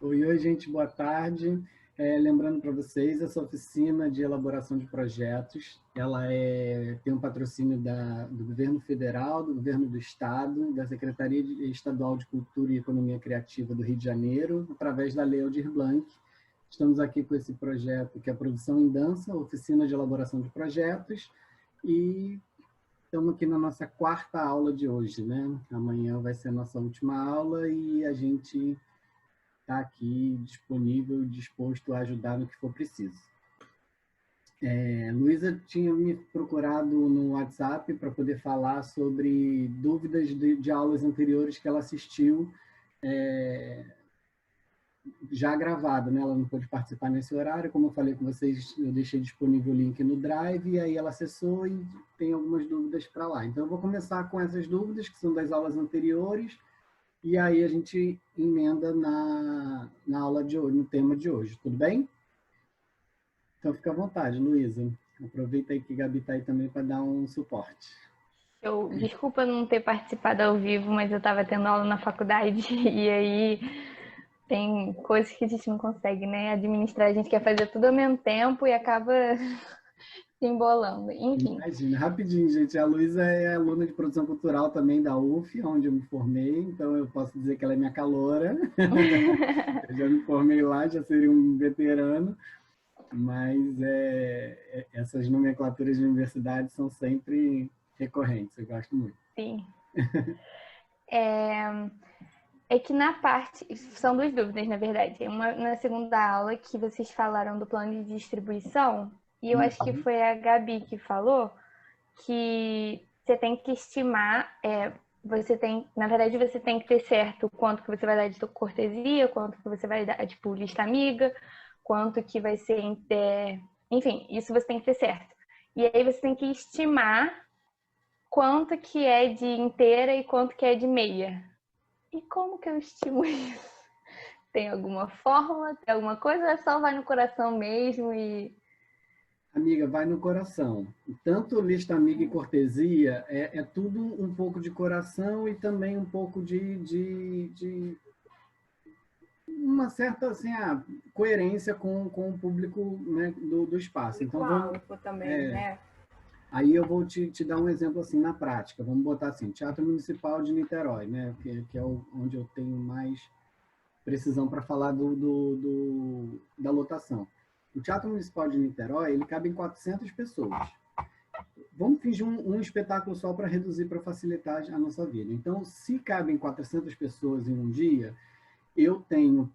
Oi, oi, gente, boa tarde. Lembrando para vocês, essa oficina de elaboração de projetos, tem um patrocínio do Governo Federal, do Governo do Estado, da Secretaria Estadual de Cultura e Economia Criativa do Rio de Janeiro, através da Lei Aldir Blanc. Estamos aqui com esse projeto que é a Produção em Dança, oficina de elaboração de projetos, e estamos aqui na nossa quarta aula de hoje, né? Amanhã vai ser a nossa última aula e a gente está aqui disponível, disposto a ajudar no que for preciso. Luísa tinha me procurado no WhatsApp para poder falar sobre dúvidas de aulas anteriores que ela assistiu, já gravada, né? Ela não pôde participar nesse horário, como eu falei com vocês, eu deixei disponível o link no Drive, e aí ela acessou e tem algumas dúvidas para lá. Então, eu vou começar com essas dúvidas, que são das aulas anteriores, e aí a gente emenda na aula de hoje, no tema de hoje, tudo bem? Então fica à vontade, Luísa. Aproveita aí que a Gabi está aí também para dar um suporte. Desculpa não ter participado ao vivo, mas eu estava tendo aula na faculdade e aí tem coisas que a gente não consegue, né, administrar. A gente quer fazer tudo ao mesmo tempo e acaba se embolando. Enfim. Imagina, rapidinho, gente. A Luísa é aluna de produção cultural também da UF, onde eu me formei, então eu posso dizer que ela é minha caloura. Eu já me formei lá, já seria um veterano, mas essas nomenclaturas de universidade são sempre recorrentes, eu gosto muito. Sim. É que na parte... São duas dúvidas, na verdade. Uma na segunda aula, que vocês falaram do plano de distribuição, e eu acho que foi a Gabi que falou que você tem que estimar... na verdade, você tem que ter certo quanto que você vai dar de cortesia, quanto que você vai dar, tipo, lista amiga, quanto que vai ser... Enfim, isso você tem que ter certo. E aí você tem que estimar quanto que é de inteira e quanto que é de meia. E como que eu estimo isso? Tem alguma fórmula? Tem alguma coisa? Ou é só vai no coração mesmo e... Amiga, vai no coração. Tanto lista amiga e cortesia é tudo um pouco de coração e também um pouco de uma certa assim, coerência com o público, né, do espaço. Então, também, né? Aí eu vou te dar um exemplo assim na prática. Vamos botar assim, Teatro Municipal de Niterói, né, que é onde eu tenho mais precisão para falar da lotação. O Teatro Municipal de Niterói, ele cabe em 400 pessoas. Vamos fingir um espetáculo só para reduzir, para facilitar a nossa vida. Então, se cabem 400 pessoas em um dia, eu tenho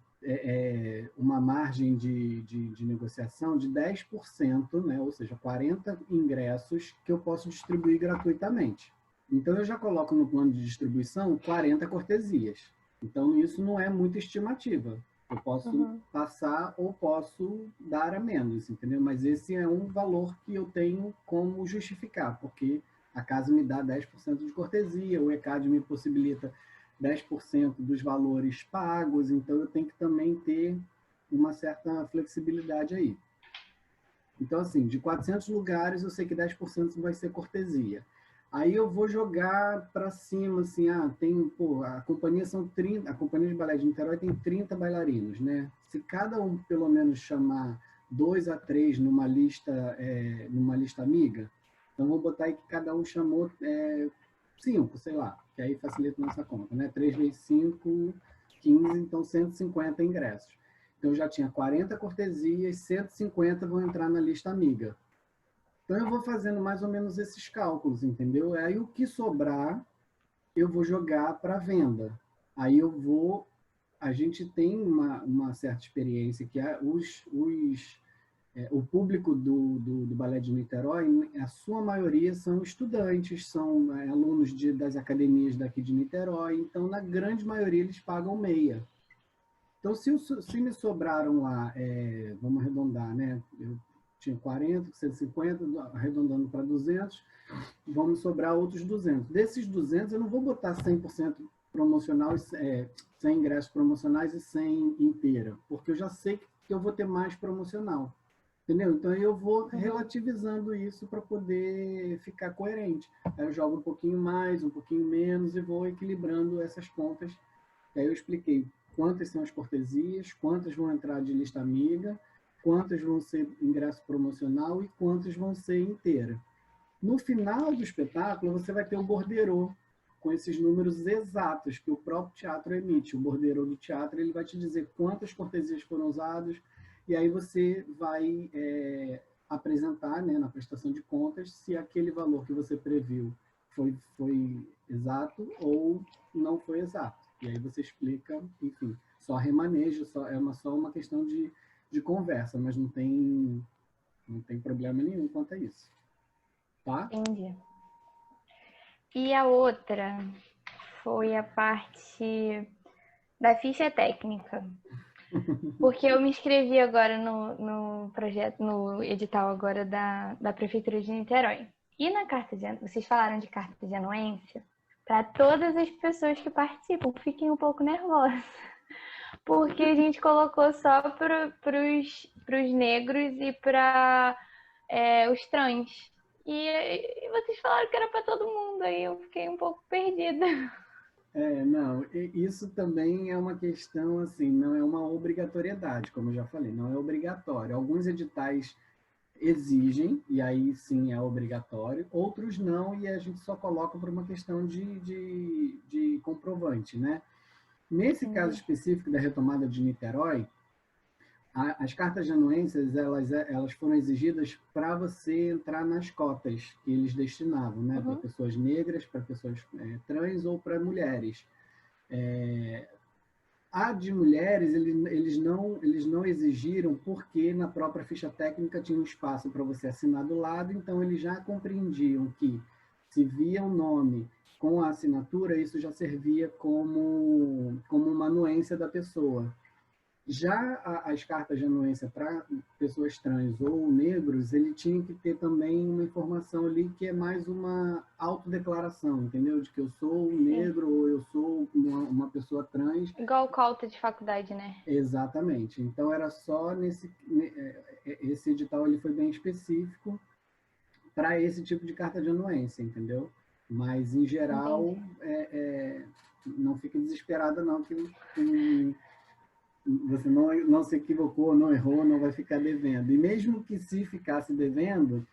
uma margem de negociação de 10%, né? Ou seja, 40 ingressos que eu posso distribuir gratuitamente. Então, eu já coloco no plano de distribuição 40 cortesias. Então, isso não é muita estimativa. Eu posso passar ou posso dar a menos, entendeu? Mas esse é um valor que eu tenho como justificar, porque a casa me dá 10% de cortesia, o ECAD me possibilita 10% dos valores pagos, então eu tenho que também ter uma certa flexibilidade aí. Então, assim, de 400 lugares, eu sei que 10% vai ser cortesia. Aí eu vou jogar para cima, assim, a companhia a companhia de balé de Niterói tem 30 bailarinos, né? Se cada um, pelo menos, chamar 2 a 3 numa lista amiga, então vou botar aí que cada um chamou 5, sei lá, que aí facilita a nossa conta, né? 3 vezes 5, 15, então 150 ingressos. Então eu já tinha 40 cortesias, 150 vão entrar na lista amiga. Então, eu vou fazendo mais ou menos esses cálculos, entendeu? Aí, o que sobrar, eu vou jogar para venda. Aí, a gente tem uma certa experiência, que o público do Balé de Niterói, a sua maioria são estudantes, são alunos das academias daqui de Niterói, então, na grande maioria, eles pagam meia. Então, se me sobraram lá, vamos arredondar, né? Eu tinha 40, 150, arredondando para 200, vamos sobrar outros 200. Desses 200, eu não vou botar 100% promocional, 100 ingressos promocionais e 100 inteira, porque eu já sei que eu vou ter mais promocional. Entendeu? Então, eu vou relativizando isso para poder ficar coerente. Aí eu jogo um pouquinho mais, um pouquinho menos e vou equilibrando essas contas. Aí eu expliquei quantas são as cortesias, quantas vão entrar de lista amiga, quantas vão ser ingresso promocional e quantas vão ser inteira. No final do espetáculo, você vai ter o borderô, com esses números exatos que o próprio teatro emite. O borderô do teatro ele vai te dizer quantas cortesias foram usadas, e aí você vai apresentar, né, na prestação de contas se aquele valor que você previu foi exato ou não foi exato. E aí você explica, enfim, só remanejo, só uma questão de conversa, mas não tem problema nenhum quanto a isso. Tá? Entendi. E a outra foi a parte da ficha técnica. Porque eu me inscrevi agora no projeto, no edital agora da Prefeitura de Niterói. E na carta de vocês falaram de carta de anuência, para todas as pessoas que participam, fiquem um pouco nervosas. Porque a gente colocou só para os negros e para os trans. E vocês falaram que era para todo mundo, aí eu fiquei um pouco perdida. Não, isso também é uma questão, assim, não é uma obrigatoriedade, como eu já falei, não é obrigatório. Alguns editais exigem, e aí sim é obrigatório, outros não, e a gente só coloca por uma questão de comprovante, né? Nesse caso específico da retomada de Niterói, as cartas de anuências, elas foram exigidas para você entrar nas cotas que eles destinavam, né? Para pessoas negras, para pessoas trans ou para mulheres. A de mulheres, eles não exigiram porque na própria ficha técnica tinha um espaço para você assinar do lado, então eles já compreendiam que se via o nome com a assinatura, isso já servia como uma anuência da pessoa. Já as cartas de anuência para pessoas trans ou negros, ele tinha que ter também uma informação ali que é mais uma autodeclaração, entendeu? De que eu sou negro ou eu sou uma pessoa trans. Igual cota de faculdade, né? Exatamente. Então, era só esse edital ele foi bem específico para esse tipo de carta de anuência, entendeu? Mas, em geral, não fique desesperada, não, que você não se equivocou, não errou, não vai ficar devendo. E mesmo que se ficasse devendo,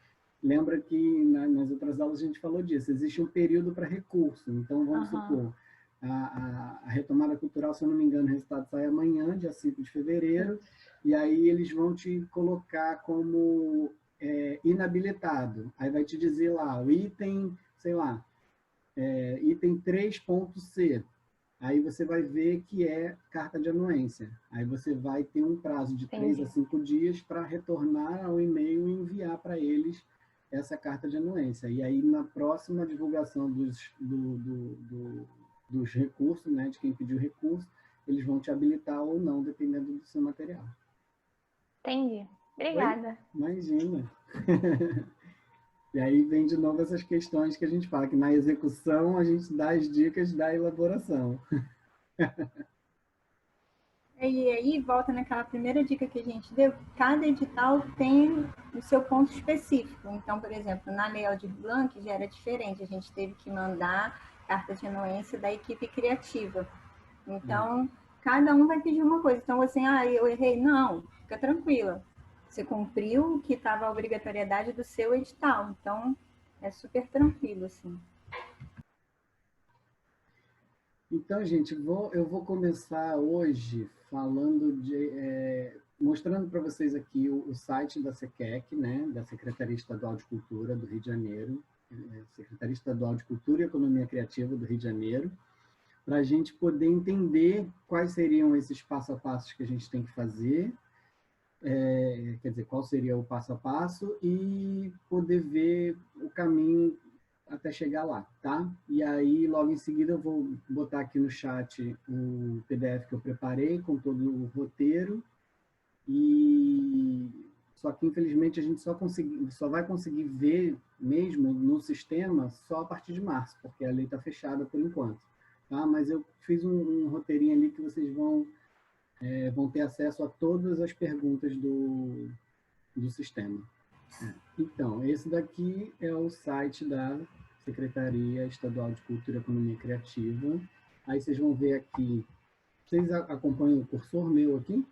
lembra que nas outras aulas a gente falou disso, existe um período para recurso. Então, vamos supor, a retomada cultural, se eu não me engano, o resultado sai amanhã, dia 5 de fevereiro, e aí eles vão te colocar como inabilitado. Aí vai te dizer lá, o item, sei lá, item 3.c. Aí você vai ver que é carta de anuência. Aí você vai ter um prazo de 3 a 5 dias para retornar ao e-mail e enviar para eles essa carta de anuência. E aí, na próxima divulgação dos recursos, né, de quem pediu recurso, eles vão te habilitar ou não, dependendo do seu material. Entendi. Obrigada. Oi? Imagina. E aí vem de novo essas questões que a gente fala, que na execução a gente dá as dicas da elaboração. E aí volta naquela primeira dica que a gente deu, cada edital tem o seu ponto específico. Então, por exemplo, na Lei Aldir Blanc já era diferente, a gente teve que mandar carta de anuência da equipe criativa. Então, cada um vai pedir uma coisa. Então, assim, eu errei. Não, fica tranquila. Você cumpriu o que estava a obrigatoriedade do seu edital. Então, é super tranquilo, assim. Então, gente, eu vou começar hoje falando mostrando para vocês aqui o site da SEQUEC, né, da Secretaria Estadual de Cultura do Rio de Janeiro, Secretaria Estadual de Cultura e Economia Criativa do Rio de Janeiro, para a gente poder entender quais seriam esses passo a passos que a gente tem que fazer, quer dizer, qual seria o passo a passo e poder ver o caminho até chegar lá, tá? E aí, logo em seguida, eu vou botar aqui no chat o PDF que eu preparei com todo o roteiro, só que, infelizmente, a gente só vai conseguir ver mesmo no sistema só a partir de março, porque a lei está fechada por enquanto, tá? Mas eu fiz um roteirinho ali que vocês vão ter acesso a todas as perguntas do sistema. Então, esse daqui é o site da Secretaria Estadual de Cultura e Economia Criativa. Aí vocês vão ver aqui Vocês acompanham o cursor meu aqui?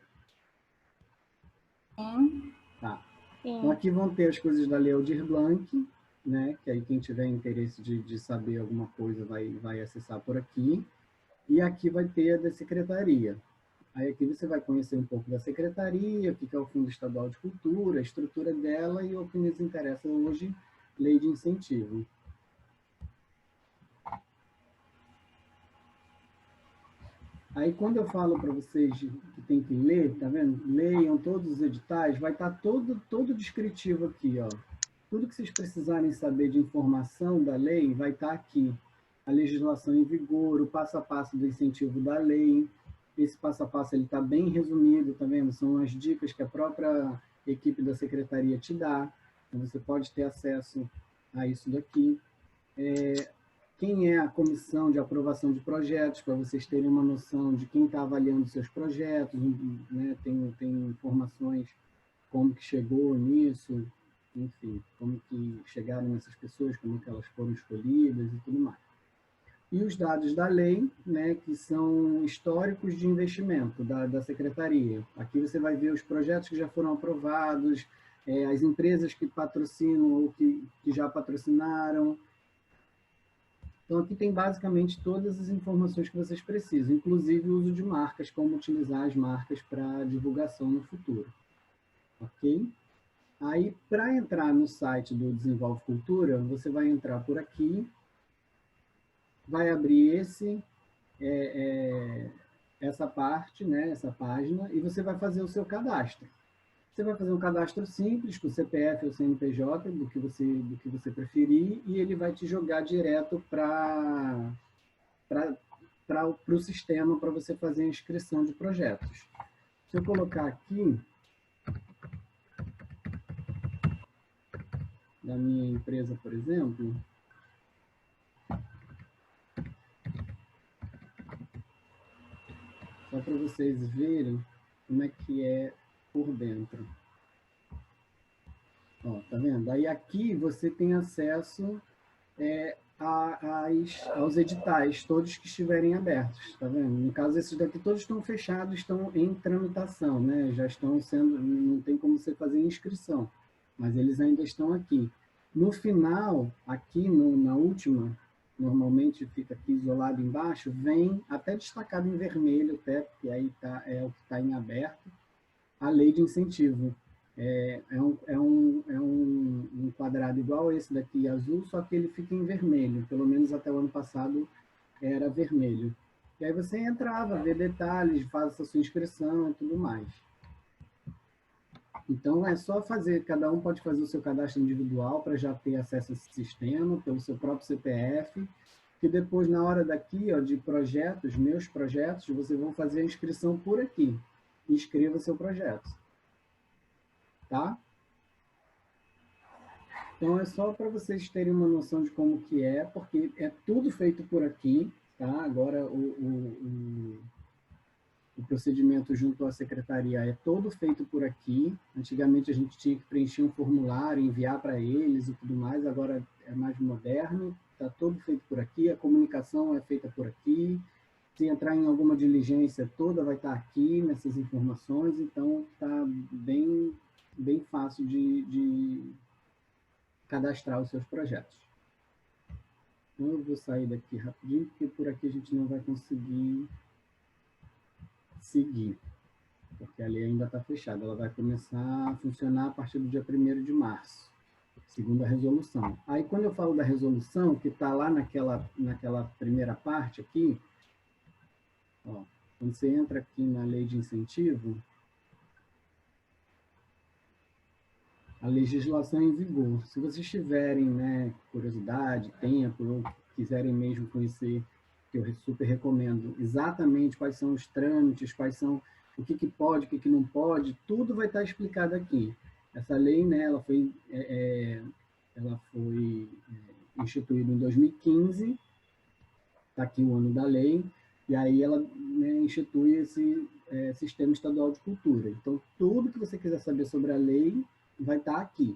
Sim. Tá. Sim. Então, aqui vão ter as coisas da Lei Aldir Blanc, né? Que aí quem tiver interesse de saber alguma coisa vai acessar por aqui. E aqui vai ter a da Secretaria. Aí aqui você vai conhecer um pouco da Secretaria, o que é o Fundo Estadual de Cultura, a estrutura dela e o que nos interessa hoje, Lei de Incentivo. Aí, quando eu falo para vocês que tem que ler, tá vendo? Leiam todos os editais, vai estar todo descritivo aqui, ó. Tudo que vocês precisarem saber de informação da lei vai estar aqui. A legislação em vigor, o passo a passo do incentivo da lei. Esse passo a passo ele está bem resumido, tá vendo? São as dicas que a própria equipe da secretaria te dá. Então, você pode ter acesso a isso daqui. Quem é a comissão de aprovação de projetos, para vocês terem uma noção de quem está avaliando seus projetos, né? Tem informações como que chegou nisso, enfim, como que chegaram nessas pessoas, como que elas foram escolhidas e tudo mais. E os dados da lei, né, que são históricos de investimento da secretaria. Aqui você vai ver os projetos que já foram aprovados, as empresas que patrocinam ou que já patrocinaram. Então, aqui tem basicamente todas as informações que vocês precisam, inclusive o uso de marcas, como utilizar as marcas para divulgação no futuro. Ok? Aí, para entrar no site do Desenvolve Cultura, você vai entrar por aqui, vai abrir essa parte, né, essa página, e você vai fazer o seu cadastro. Você vai fazer um cadastro simples, com o CPF ou CNPJ, do que você preferir, e ele vai te jogar direto para o sistema para você fazer a inscrição de projetos. Se eu colocar aqui, da minha empresa, por exemplo, só para vocês verem como é que é por dentro. Ó, tá vendo? Aí aqui você tem acesso aos editais, todos que estiverem abertos, tá vendo? No caso, esses daqui todos estão fechados, estão em tramitação, né? Já estão sendo, não tem como você fazer inscrição, mas eles ainda estão aqui. No final, aqui na última, normalmente fica aqui isolado embaixo, vem até destacado em vermelho, até, porque aí é o que está em aberto, a lei de incentivo. É um quadrado igual esse daqui, azul, só que ele fica em vermelho. Pelo menos até o ano passado era vermelho. E aí você entrava, vê detalhes, faz a sua inscrição e tudo mais. Então, é só fazer, cada um pode fazer o seu cadastro individual para já ter acesso a esse sistema, pelo seu próprio CPF, que depois, na hora daqui, ó, de projetos, meus projetos, vocês vão fazer a inscrição por aqui. Inscreva seu projeto. Tá? Então, é só para vocês terem uma noção de como que é, porque é tudo feito por aqui, tá? Agora, o procedimento junto à secretaria é todo feito por aqui. Antigamente, a gente tinha que preencher um formulário, enviar para eles e tudo mais, agora é mais moderno, está todo feito por aqui, a comunicação é feita por aqui, se entrar em alguma diligência toda vai estar aqui nessas informações, então está bem fácil de cadastrar os seus projetos. Então, eu vou sair daqui rapidinho, porque por aqui a gente não vai conseguir seguir, porque a lei ainda está fechada. Ela vai começar a funcionar a partir do dia 1º de março, segundo a resolução. Aí, quando eu falo da resolução, que está lá naquela primeira parte aqui, ó, quando você entra aqui na lei de incentivo, a legislação em vigor. Se vocês tiverem, né, curiosidade, tempo, ou quiserem mesmo conhecer, que eu super recomendo, exatamente quais são os trâmites, quais são o que pode, o que não pode, tudo vai estar explicado aqui. Essa lei, né, ela foi instituída em 2015, está aqui o ano da lei, e aí ela, né, institui esse Sistema Estadual de Cultura. Então, tudo que você quiser saber sobre a lei vai estar aqui.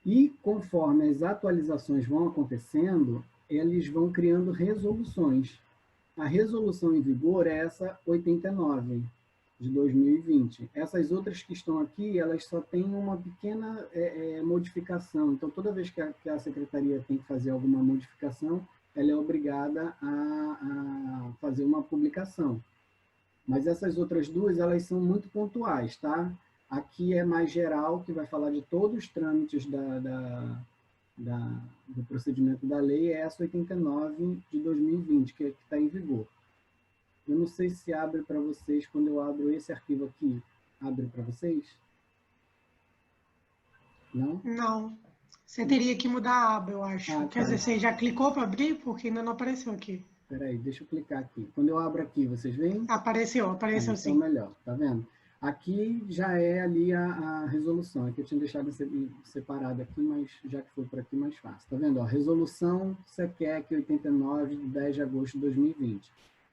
E conforme as atualizações vão acontecendo, eles vão criando resoluções. A resolução em vigor é essa 89 de 2020. Essas outras que estão aqui, elas só têm uma pequena modificação. Então, toda vez que a secretaria tem que fazer alguma modificação, ela é obrigada a fazer uma publicação. Mas essas outras duas, elas são muito pontuais, tá? Aqui é mais geral, que vai falar de todos os trâmites do procedimento da lei, é essa 89 de 2020, que está em vigor. Eu não sei se abre para vocês, quando eu abro esse arquivo aqui, abre para vocês? Não? Não. Você teria que mudar a aba, eu acho. Ah, Quer tá. dizer, você já clicou para abrir? Porque ainda não apareceu aqui. Espera aí, deixa eu clicar aqui. Quando eu abro aqui, vocês veem? Apareceu Então sim. melhor, tá vendo? Aqui já é ali a resolução. Aqui eu tinha deixado separado aqui, mas já que foi por aqui, mais fácil. Tá vendo? Ó, resolução SEQEC 89, de 10 de agosto de 2020.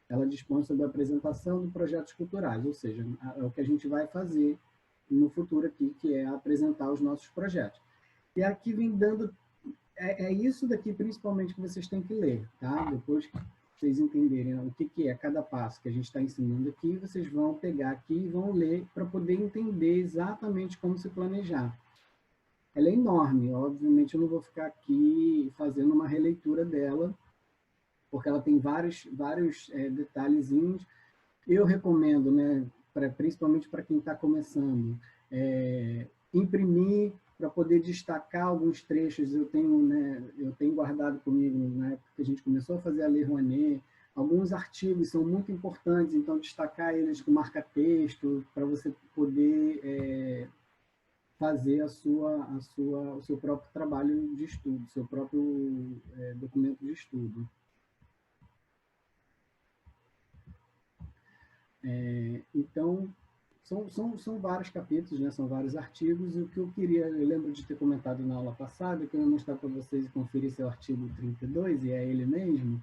Ela dispõe sobre a apresentação de projetos culturais, ou seja, é o que a gente vai fazer no futuro aqui, que é apresentar os nossos projetos. E aqui vem dando... É isso daqui, principalmente, que vocês têm que ler, tá? Depois que vocês entenderem o que é cada passo que a gente está ensinando aqui, vocês vão pegar aqui e vão ler para poder entender exatamente como se planejar. Ela é enorme, obviamente eu não vou ficar aqui fazendo uma releitura dela, porque ela tem vários detalhezinhos. Eu recomendo, né, principalmente para quem está começando, imprimir para poder destacar alguns trechos. Eu tenho guardado comigo, na época que a gente começou a fazer a Lei Rouanet, alguns artigos são muito importantes, então destacar eles com marca-texto, para você poder fazer o seu próprio trabalho de estudo, seu próprio documento de estudo. Então, são vários capítulos, né? São vários artigos, e o que eu lembro de ter comentado na aula passada, que eu vou mostrar para vocês e conferir esse artigo 32, e é ele mesmo,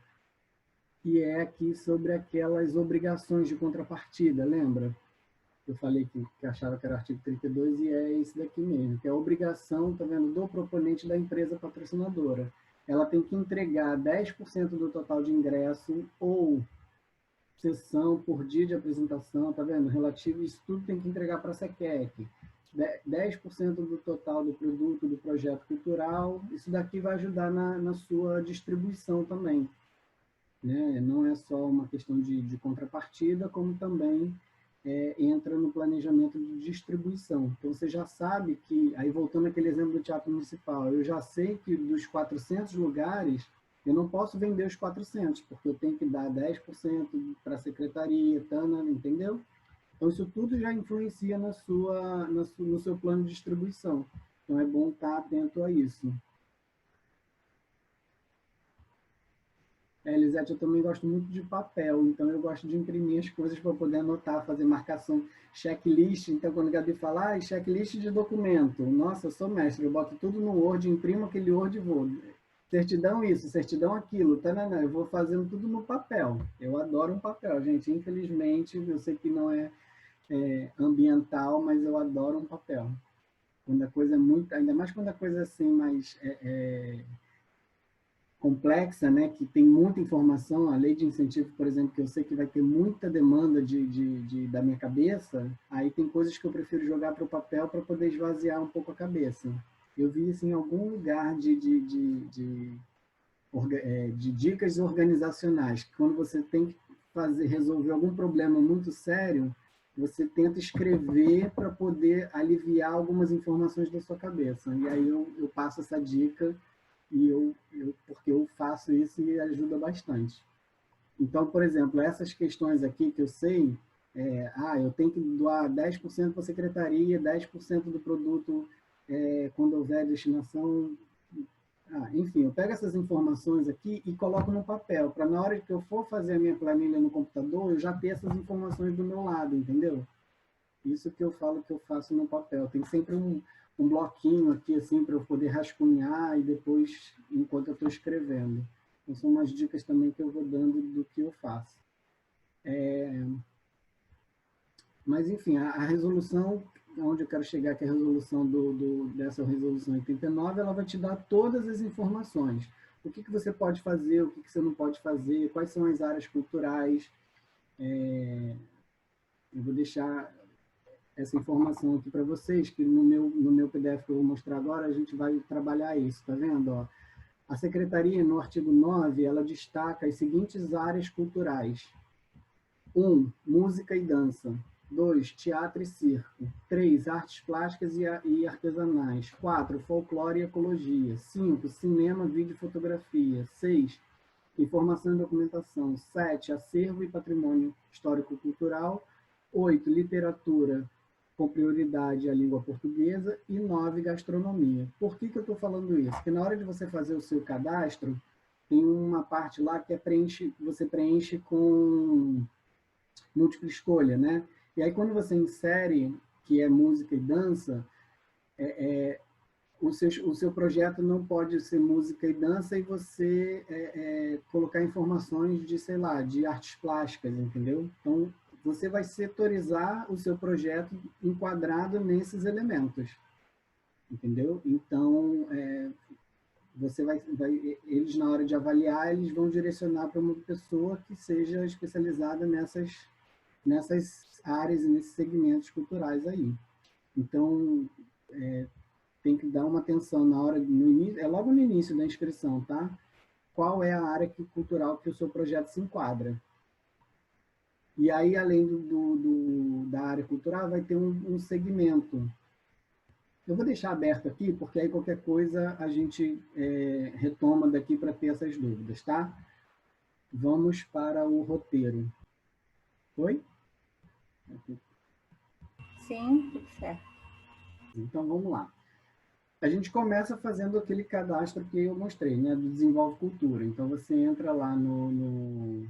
que é aqui sobre aquelas obrigações de contrapartida, lembra? Eu falei que achava que era o artigo 32, e é esse daqui mesmo, que é a obrigação, tá vendo, do proponente da empresa patrocinadora. Ela tem que entregar 10% do total de ingresso ou sessão por dia de apresentação, tá vendo? Relativo, isso tudo tem que entregar para a SEQEC. 10% do total do produto do projeto cultural, isso daqui vai ajudar na sua distribuição também. Né? Não é só uma questão de contrapartida, como também entra no planejamento de distribuição. Então, você já sabe que, aí voltando àquele exemplo do Teatro Municipal, eu já sei que dos 400 lugares, eu não posso vender os 400, porque eu tenho que dar 10% para a secretaria, entendeu? Então, isso tudo já influencia no seu plano de distribuição. Então, é bom estar atento a isso. Elisete, eu também gosto muito de papel, então eu gosto de imprimir as coisas para poder anotar, fazer marcação, checklist. Então, quando a Gabi fala, checklist de documento, nossa, eu sou mestre, eu boto tudo no Word, imprimo aquele Word e vou. Certidão isso, certidão aquilo, eu vou fazendo tudo no papel. Eu adoro um papel, gente. Infelizmente, eu sei que não é ambiental, mas eu adoro um papel. Quando a coisa é muito, ainda mais quando a coisa é assim mais complexa, né, que tem muita informação, a lei de incentivo, por exemplo, que eu sei que vai ter muita demanda da minha cabeça, aí tem coisas que eu prefiro jogar para o papel para poder esvaziar um pouco a cabeça. Eu vi assim, em algum lugar de dicas organizacionais, que quando você tem que resolver algum problema muito sério, você tenta escrever para poder aliviar algumas informações da sua cabeça. E aí eu passo essa dica, porque eu faço isso e ajuda bastante. Então, por exemplo, essas questões aqui que eu sei, eu tenho que doar 10% para a secretaria, 10% do produto quando houver destinação. Enfim, eu pego essas informações aqui e coloco no papel, para na hora que eu for fazer a minha planilha no computador, eu já ter essas informações do meu lado, entendeu? Isso que eu falo que eu faço no papel. Tem sempre um bloquinho aqui, assim, para eu poder rascunhar e depois, enquanto eu estou escrevendo. Então, são umas dicas também que eu vou dando do que eu faço. Mas, enfim, a resolução, onde eu quero chegar, que é a resolução dessa resolução 89, ela vai te dar todas as informações. o que você pode fazer, o que você não pode fazer, quais são as áreas culturais. Eu vou deixar essa informação aqui para vocês, que no meu PDF que eu vou mostrar agora, a gente vai trabalhar isso, tá vendo? Ó, a Secretaria, no artigo 9, ela destaca as seguintes áreas culturais. 1. Música e dança. 2. Teatro e circo. 3. Artes plásticas e artesanais. 4. Folclore e ecologia. 5. Cinema, vídeo e fotografia. 6. Informação e documentação. 7. Acervo e patrimônio histórico-cultural. 8. Literatura, com prioridade à língua portuguesa. E 9. Gastronomia. Por que eu estou falando isso? Porque na hora de você fazer o seu cadastro, tem uma parte lá que você preenche com múltipla escolha, né? E aí, quando você insere, que é música e dança, o seu projeto não pode ser música e dança e você colocar informações de, sei lá, de artes plásticas, entendeu? Então, você vai setorizar o seu projeto enquadrado nesses elementos, entendeu? Então, eles, na hora de avaliar, eles vão direcionar para uma pessoa que seja especializada nessas áreas e nesses segmentos culturais aí. Então, tem que dar uma atenção na hora, no início, logo no início da inscrição, tá? Qual é a área cultural que o seu projeto se enquadra. E aí, além da área cultural, vai ter um segmento. Eu vou deixar aberto aqui, porque aí qualquer coisa a gente retoma daqui para ter essas dúvidas, tá? Vamos para o roteiro. Foi? Sim, tudo certo. Então, vamos lá. A gente começa fazendo aquele cadastro que eu mostrei, né, do Desenvolve Cultura. Então, você entra lá no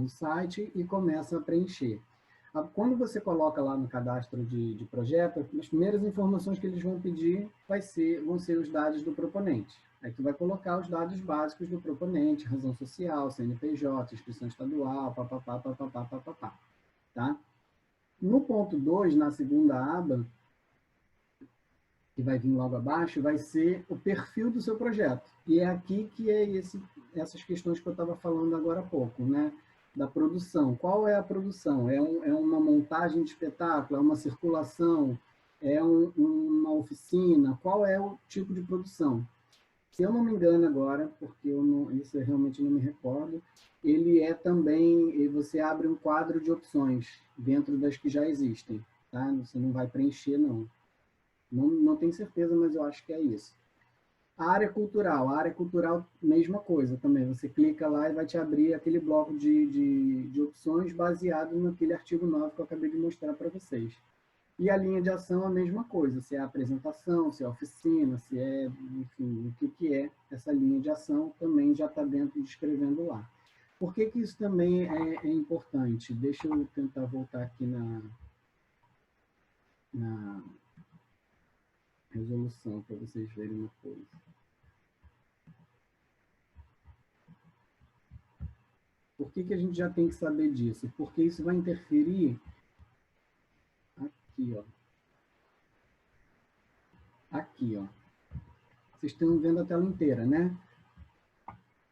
site e começa a preencher. Quando você coloca lá no cadastro de projeto, as primeiras informações que eles vão pedir vão ser os dados do proponente. Aí tu vai colocar os dados básicos do proponente, razão social, CNPJ, inscrição estadual, papapá, tá? No ponto 2, na segunda aba, que vai vir logo abaixo, vai ser o perfil do seu projeto. E é aqui que essas questões que eu estava falando agora há pouco, né? Da produção. Qual é a produção? É uma montagem de espetáculo? É uma circulação? É uma oficina? Qual é o tipo de produção? Se eu não me engano agora, porque isso eu realmente não me recordo, ele é também, você abre um quadro de opções dentro das que já existem, tá? Você não vai preencher, não. Não tenho certeza, mas eu acho que é isso. A área cultural, mesma coisa também. Você clica lá e vai te abrir aquele bloco de opções baseado naquele artigo 9 que eu acabei de mostrar para vocês. E a linha de ação, a mesma coisa. Se é apresentação, se é oficina, se é, enfim, o que é essa linha de ação, também já está dentro descrevendo lá. Por que isso também é importante? Deixa eu tentar voltar aqui na resolução para vocês verem uma coisa. Por que a gente já tem que saber disso? Porque isso vai interferir aqui, ó. Aqui, ó. Vocês estão vendo a tela inteira, né?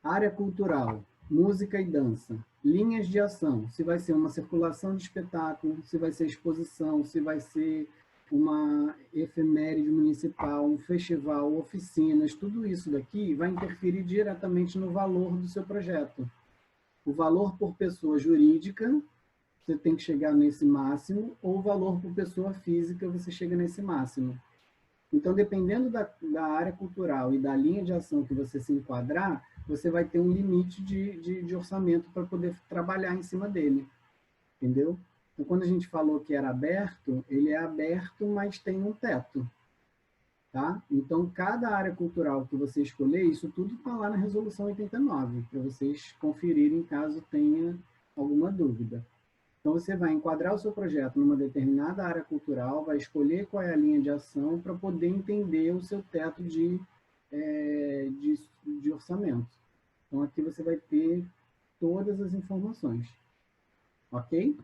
Área cultural, música e dança. Linhas de ação, se vai ser uma circulação de espetáculo, se vai ser exposição, se vai ser uma efeméride municipal, um festival, oficinas, tudo isso daqui vai interferir diretamente no valor do seu projeto. O valor por pessoa jurídica, você tem que chegar nesse máximo, ou o valor por pessoa física, você chega nesse máximo. Então, dependendo da área cultural e da linha de ação que você se enquadrar, você vai ter um limite de orçamento para poder trabalhar em cima dele. Entendeu? Então, quando a gente falou que era aberto, ele é aberto, mas tem um teto. Tá? Então, cada área cultural que você escolher, isso tudo está lá na Resolução 89, para vocês conferirem caso tenha alguma dúvida. Então, você vai enquadrar o seu projeto numa determinada área cultural, vai escolher qual é a linha de ação para poder entender o seu teto de orçamento. Então, aqui você vai ter todas as informações. Ok?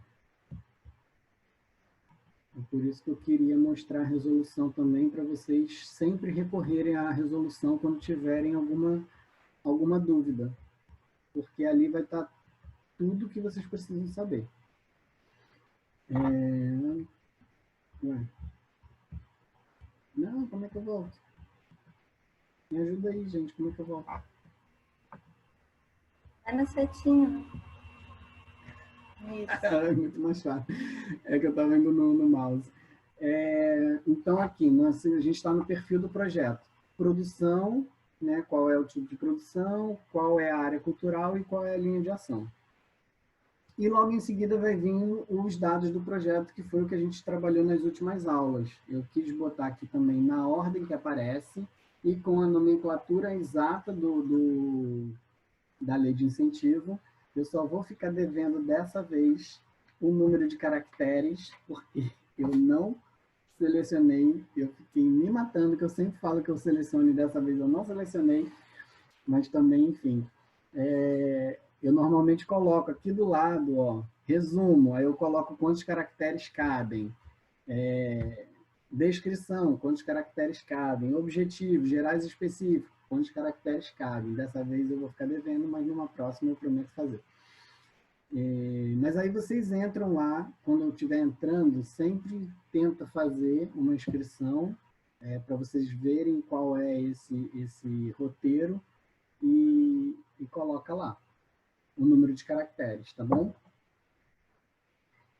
É por isso que eu queria mostrar a resolução também, para vocês sempre recorrerem à resolução quando tiverem alguma dúvida, porque ali vai estar tudo que vocês precisam saber. Ué. Não, como é que eu volto? Me ajuda aí, gente, como é que eu volto? Vai na setinha. Isso. É muito mais fácil. É que eu estava indo no mouse. Então, aqui, a gente está no perfil do projeto. Produção, né, qual é o tipo de produção, qual é a área cultural e qual é a linha de ação. E logo em seguida vai vir os dados do projeto, que foi o que a gente trabalhou nas últimas aulas. Eu quis botar aqui também na ordem que aparece e com a nomenclatura exata da lei de incentivo. Eu só vou ficar devendo dessa vez o número de caracteres, porque eu não selecionei, eu fiquei me matando, que eu sempre falo que eu seleciono, e dessa vez eu não selecionei, mas também, enfim. Eu normalmente coloco aqui do lado, ó, resumo, aí eu coloco quantos caracteres cabem, descrição, quantos caracteres cabem, objetivos, gerais e específicos, quantos caracteres cabem. Dessa vez eu vou ficar devendo, mas numa próxima eu prometo fazer. Mas aí vocês entram lá, quando eu estiver entrando, sempre tenta fazer uma inscrição para vocês verem qual é esse roteiro e coloca lá o número de caracteres, tá bom?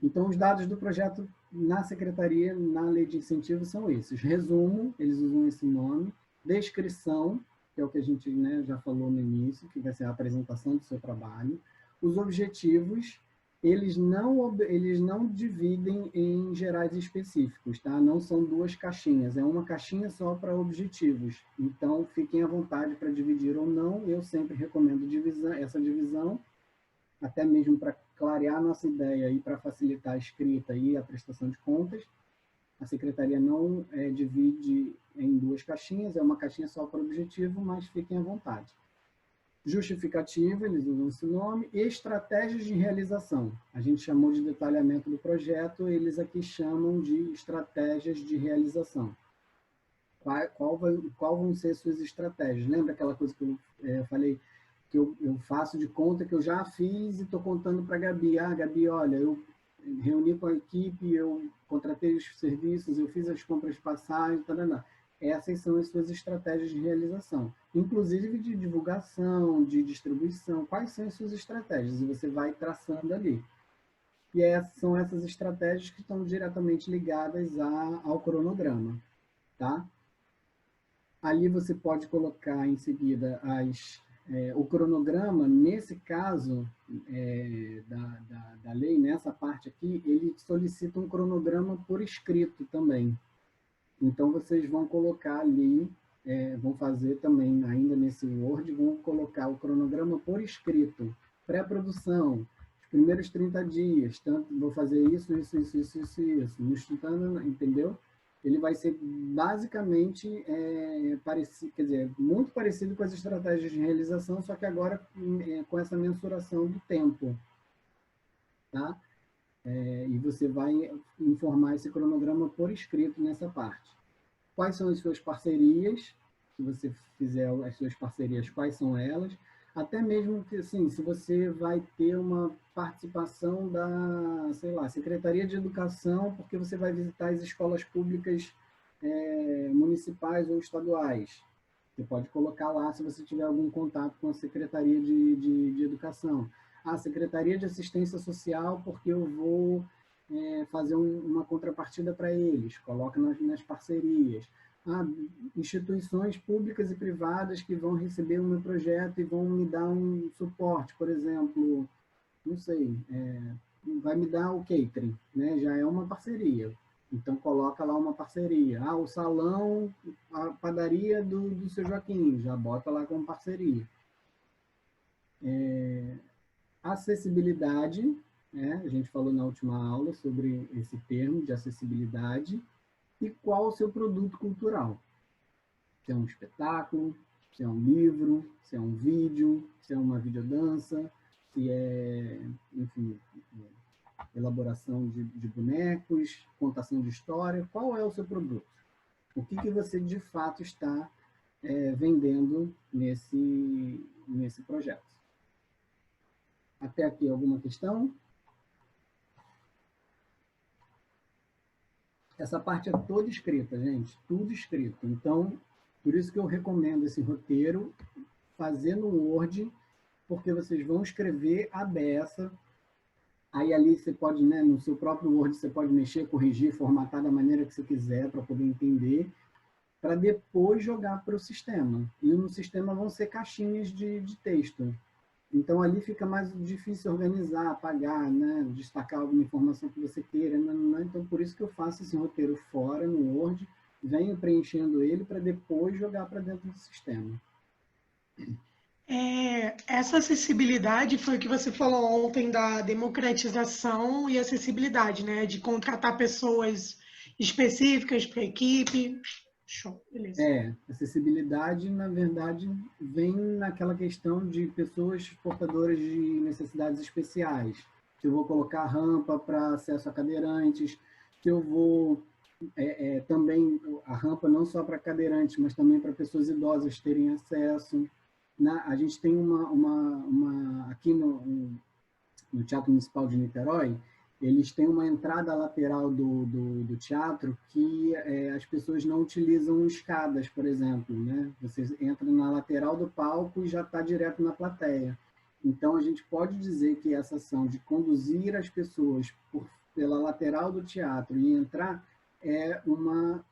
Então, os dados do projeto na secretaria, na lei de incentivo, são esses. Resumo, eles usam esse nome. Descrição, que é o que a gente, né, já falou no início, que vai ser a apresentação do seu trabalho. Os objetivos, eles não dividem em gerais e específicos, tá? Não são duas caixinhas, é uma caixinha só para objetivos. Então, fiquem à vontade para dividir ou não. Eu sempre recomendo essa divisão, até mesmo para clarear a nossa ideia e para facilitar a escrita e a prestação de contas. A secretaria não divide em duas caixinhas, é uma caixinha só para objetivo, mas fiquem à vontade. Justificativa, eles usam esse nome. Estratégias de realização. A gente chamou de detalhamento do projeto, eles aqui chamam de estratégias de realização. Qual vão ser suas estratégias? Lembra aquela coisa que eu falei, que eu faço de conta que eu já fiz e estou contando para a Gabi. Gabi, olha, eu reuni com a equipe, eu contratei os serviços, eu fiz as compras de passagem, tarará. Essas são as suas estratégias de realização, inclusive de divulgação, de distribuição. Quais são as suas estratégias? E você vai traçando ali. E são essas estratégias que estão diretamente ligadas ao cronograma, tá? Ali você pode colocar em seguida o cronograma. Nesse caso da lei, nessa parte aqui, ele solicita um cronograma por escrito também. Então, vocês vão colocar ali, vão fazer também, ainda nesse Word, vão colocar o cronograma por escrito, pré-produção, os primeiros 30 dias, tanto, vou fazer isso, no instantâneo, entendeu? Ele vai ser basicamente parecido, quer dizer, muito parecido com as estratégias de realização, só que agora com essa mensuração do tempo, tá? E você vai informar esse cronograma por escrito nessa parte. Quais são as suas parcerias? Se você fizer as suas parcerias, quais são elas? Até mesmo que, assim, se você vai ter uma participação da, sei lá, Secretaria de Educação, porque você vai visitar as escolas públicas municipais ou estaduais. Você pode colocar lá se você tiver algum contato com a Secretaria de Educação. Secretaria de Assistência Social, porque eu vou fazer uma contrapartida para eles. Coloca nas parcerias. Instituições públicas e privadas que vão receber o meu projeto e vão me dar um suporte, por exemplo, não sei, vai me dar o catering, né? Já é uma parceria. Então, coloca lá uma parceria. O salão, a padaria do seu Joaquim, já bota lá como parceria. Acessibilidade, né? A gente falou na última aula sobre esse termo de acessibilidade. E qual o seu produto cultural? Se é um espetáculo, se é um livro, se é um vídeo, se é uma videodança, se é, enfim, elaboração de bonecos, contação de história. Qual é o seu produto? O que você de fato está vendendo nesse projeto? Até aqui alguma questão? Essa parte é toda escrita, gente, tudo escrito. Então, por isso que eu recomendo esse roteiro fazer no Word, porque vocês vão escrever a beça. Aí ali você pode, né, no seu próprio Word, você pode mexer, corrigir, formatar da maneira que você quiser para poder entender, para depois jogar para o sistema. E no sistema vão ser caixinhas de texto. Então, ali fica mais difícil organizar, apagar, né? Destacar alguma informação que você queira. Não. Então, por isso que eu faço esse roteiro fora, no Word, venho preenchendo ele para depois jogar para dentro do sistema. Essa acessibilidade foi o que você falou ontem da democratização e acessibilidade, né? De contratar pessoas específicas para a equipe. Show, beleza. Acessibilidade, na verdade, vem naquela questão de pessoas portadoras de necessidades especiais. Se eu vou colocar rampa para acesso a cadeirantes, se eu vou também a rampa não só para cadeirantes, mas também para pessoas idosas terem acesso. A gente tem aqui no Teatro Municipal de Niterói, eles têm uma entrada lateral do teatro que as pessoas não utilizam escadas, por exemplo, né? Você entra na lateral do palco e já está direto na plateia. Então, a gente pode dizer que essa ação de conduzir as pessoas pela lateral do teatro e entrar é uma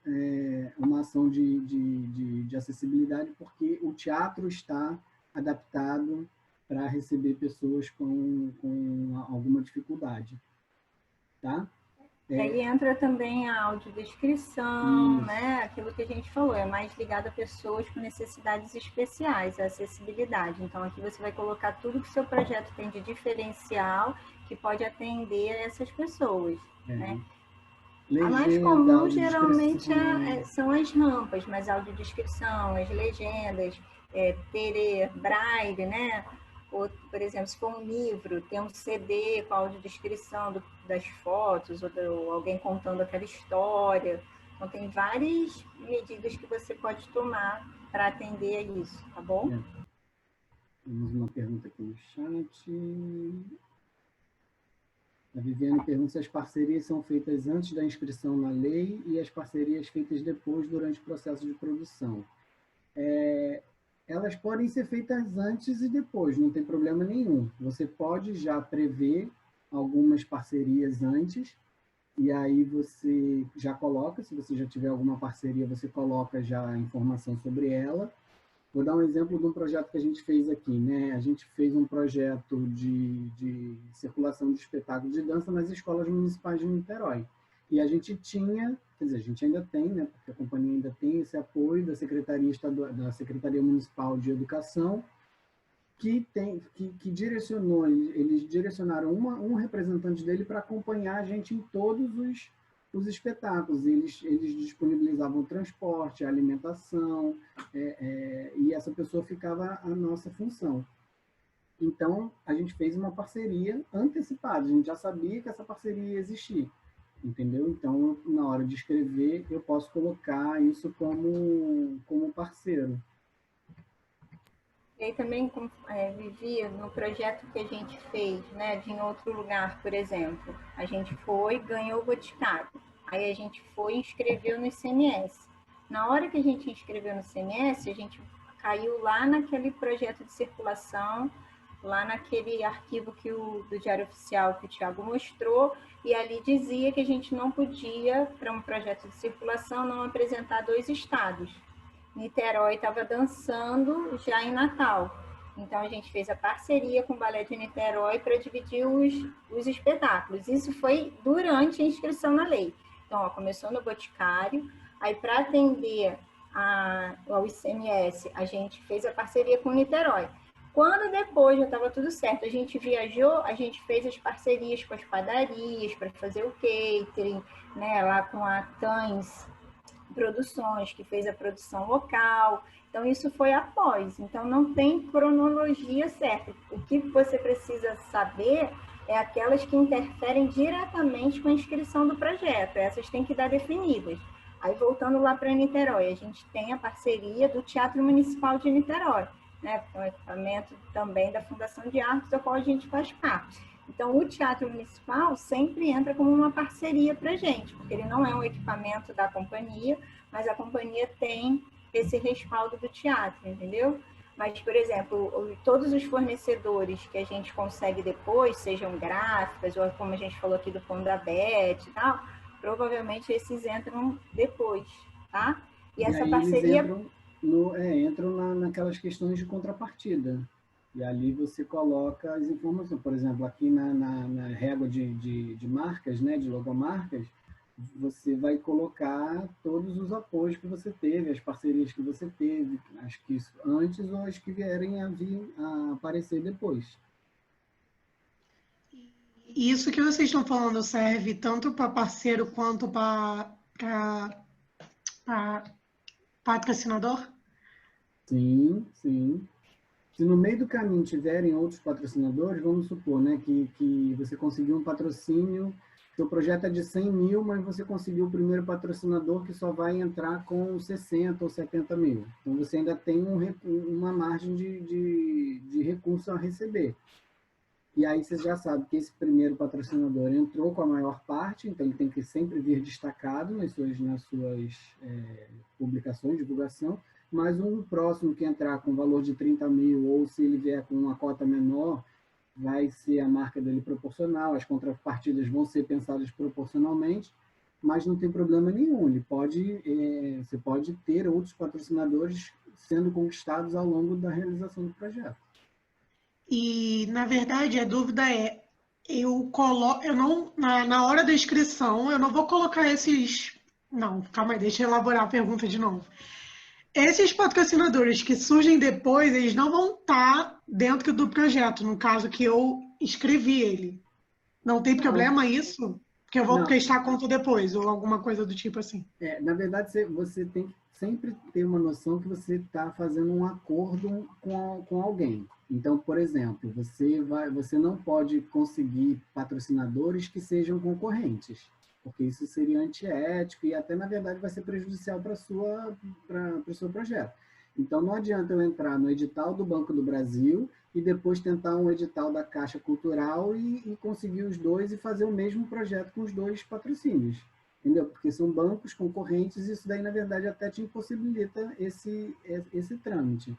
ação de acessibilidade, porque o teatro está adaptado para receber pessoas com alguma dificuldade. Tá? Aí entra também a audiodescrição, né? Aquilo que a gente falou, é mais ligado a pessoas com necessidades especiais, a acessibilidade. Então, aqui você vai colocar tudo que o seu projeto tem de diferencial que pode atender essas pessoas, né? Legenda, a mais comum, geralmente, são as rampas, mas a audiodescrição, as legendas, braille, né? Ou, por exemplo, se for um livro, tem um CD com a audiodescrição das fotos, ou alguém contando aquela história. Então, tem várias medidas que você pode tomar para atender a isso, tá bom? Temos uma pergunta aqui no chat. A Viviane pergunta se as parcerias são feitas antes da inscrição na lei e as parcerias feitas depois, durante o processo de produção. Elas podem ser feitas antes e depois, não tem problema nenhum. Você pode já prever algumas parcerias antes, e aí você já coloca, se você já tiver alguma parceria, você coloca já a informação sobre ela. Vou dar um exemplo de um projeto que a gente fez aqui, né? A gente fez um projeto de circulação de espetáculos de dança nas escolas municipais de Niterói. E a gente tinha, quer dizer, a gente ainda tem, né? Porque a companhia ainda tem esse apoio da Secretaria Municipal de Educação, que direcionou, eles direcionaram um representante dele para acompanhar a gente em todos os espetáculos. Eles disponibilizavam o transporte, a alimentação, e essa pessoa ficava a nossa função. Então, a gente fez uma parceria antecipada, a gente já sabia que essa parceria ia existir, entendeu? Então, na hora de escrever, eu posso colocar isso como parceiro. E aí também, Vivi, no projeto que a gente fez, né, de em outro lugar, por exemplo, a gente foi, ganhou o Boticário. Aí a gente foi e inscreveu no ICMS. Na hora que a gente inscreveu no ICMS, a gente caiu lá naquele projeto de circulação, lá naquele arquivo do Diário Oficial que o Thiago mostrou, e ali dizia que a gente não podia, para um projeto de circulação, não apresentar 2 estados. Niterói estava dançando já em Natal. Então, a gente fez a parceria com o Balé de Niterói para dividir os espetáculos. Isso foi durante a inscrição na lei. Então, começou no Boticário, aí para atender ao ICMS, a gente fez a parceria com o Niterói. Quando depois já estava tudo certo, a gente viajou, a gente fez as parcerias com as padarias para fazer o catering, né, lá com a Tans Produções, que fez a produção local. Então, isso foi após. Então, não tem cronologia certa. O que você precisa saber é aquelas que interferem diretamente com a inscrição do projeto. Essas têm que dar definidas. Aí, voltando lá para Niterói, a gente tem a parceria do Teatro Municipal de Niterói, né? Que é um equipamento também da Fundação de Artes, da qual a gente faz parte. Então, o Teatro Municipal sempre entra como uma parceria para a gente, porque ele não é um equipamento da companhia, mas a companhia tem esse respaldo do teatro, entendeu? Mas, por exemplo, todos os fornecedores que a gente consegue depois, sejam gráficas, ou como a gente falou aqui do Pão da Beth e tal, provavelmente esses entram depois, tá? E essa aí parceria... entram naquelas questões de contrapartida. E ali você coloca as informações. Por exemplo, aqui na régua de marcas, né, de logomarcas, você vai colocar todos os apoios que você teve, as parcerias que você teve, acho que isso antes ou as que vierem a aparecer depois. Isso que vocês estão falando serve tanto para parceiro quanto para patrocinador? Sim, sim. Se no meio do caminho tiverem outros patrocinadores, vamos supor, né, que você conseguiu um patrocínio, seu projeto é de 100 mil, mas você conseguiu o primeiro patrocinador que só vai entrar com 60 ou 70 mil. Então, você ainda tem uma margem de recurso a receber. E aí você já sabe que esse primeiro patrocinador entrou com a maior parte, então ele tem que sempre vir destacado nas suas publicações, divulgação, mas um próximo que entrar com valor de 30 mil, ou se ele vier com uma cota menor, vai ser a marca dele proporcional, as contrapartidas vão ser pensadas proporcionalmente, mas não tem problema nenhum. Você pode ter outros patrocinadores sendo conquistados ao longo da realização do projeto. E, na verdade, a dúvida é, na hora da inscrição, eu não vou colocar esses... Não, calma aí, deixa eu elaborar a pergunta de novo. Esses patrocinadores que surgem depois, eles não vão estar dentro do projeto, no caso que eu escrevi ele. Não tem problema isso? Porque eu vou prestar conta depois, ou alguma coisa do tipo assim. Na verdade, você tem que sempre ter uma noção que você está fazendo um acordo com alguém. Então, por exemplo, você não pode conseguir patrocinadores que sejam concorrentes, porque isso seria antiético e até, na verdade, vai ser prejudicial para o seu projeto. Então, não adianta eu entrar no edital do Banco do Brasil e depois tentar um edital da Caixa Cultural e conseguir os dois e fazer o mesmo projeto com os dois patrocínios. Entendeu? Porque são bancos concorrentes e isso daí, na verdade, até te impossibilita esse trâmite.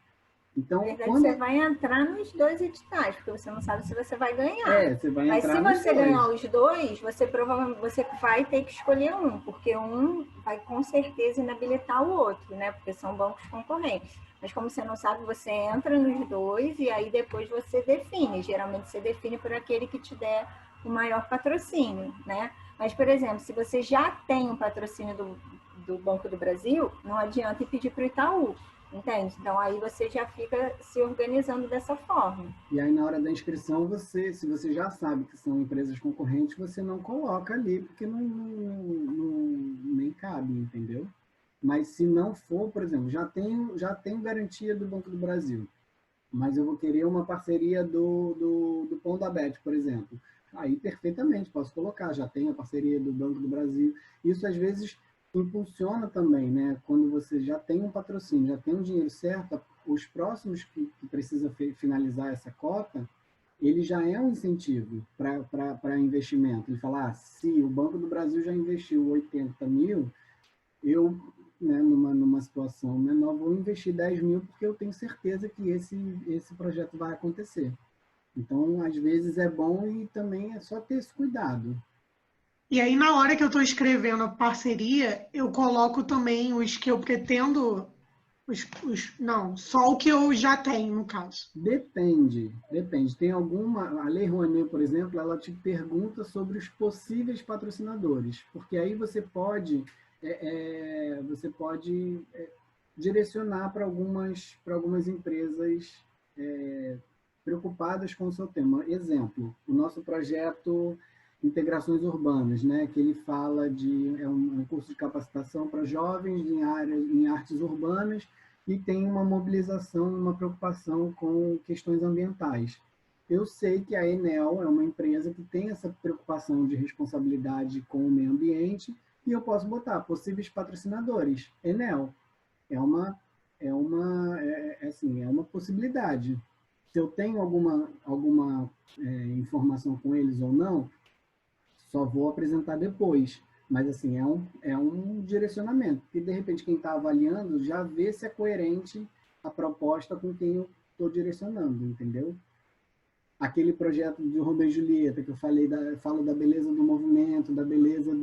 Então, você vai entrar nos dois editais, porque você não sabe se você vai ganhar. Você vai Mas entrar se você ganhar os dois, você provavelmente vai ter que escolher um, porque um vai com certeza inabilitar o outro, né? Porque são bancos concorrentes. Mas como você não sabe, você entra nos dois e aí depois você define. Geralmente você define por aquele que te der o maior patrocínio, né? Mas, por exemplo, se você já tem um patrocínio do Banco do Brasil, não adianta ir pedir para o Itaú. Entende? Então, aí você já fica se organizando dessa forma. E aí, na hora da inscrição, se você já sabe que são empresas concorrentes, você não coloca ali, porque nem cabe, entendeu? Mas se não for, por exemplo, já tenho garantia do Banco do Brasil, mas eu vou querer uma parceria do Pão da Beth, por exemplo. Aí, perfeitamente, posso colocar, já tenho a parceria do Banco do Brasil. Isso, às vezes, impulsiona também, né? Quando você já tem um patrocínio, já tem um dinheiro certo, os próximos que precisa finalizar essa cota, ele já é um incentivo para investimento. Ele fala, se o Banco do Brasil já investiu 80 mil, eu, né, numa situação menor, vou investir 10 mil porque eu tenho certeza que esse projeto vai acontecer. Então, às vezes é bom e também é só ter esse cuidado. E aí, na hora que eu estou escrevendo a parceria, eu coloco também os que eu pretendo... Não, só o que eu já tenho, no caso. Depende. Tem alguma... A Lei Rouanet, por exemplo, ela te pergunta sobre os possíveis patrocinadores, porque aí você pode direcionar para algumas empresas preocupadas com o seu tema. Exemplo, o nosso projeto Integrações Urbanas, né, que ele fala um curso de capacitação para jovens em artes urbanas e tem uma mobilização, uma preocupação com questões ambientais. eu sei que a Enel é uma empresa que tem essa preocupação de responsabilidade com o meio ambiente e eu posso botar possíveis patrocinadores. Enel assim, é uma possibilidade. Se eu tenho alguma informação com eles ou não, só vou apresentar depois. Mas, assim, é um direcionamento. Porque, de repente, quem está avaliando já vê se é coerente a proposta com quem eu estou direcionando, entendeu? Aquele projeto de Romeu e Julieta, que eu falo da beleza do movimento, da beleza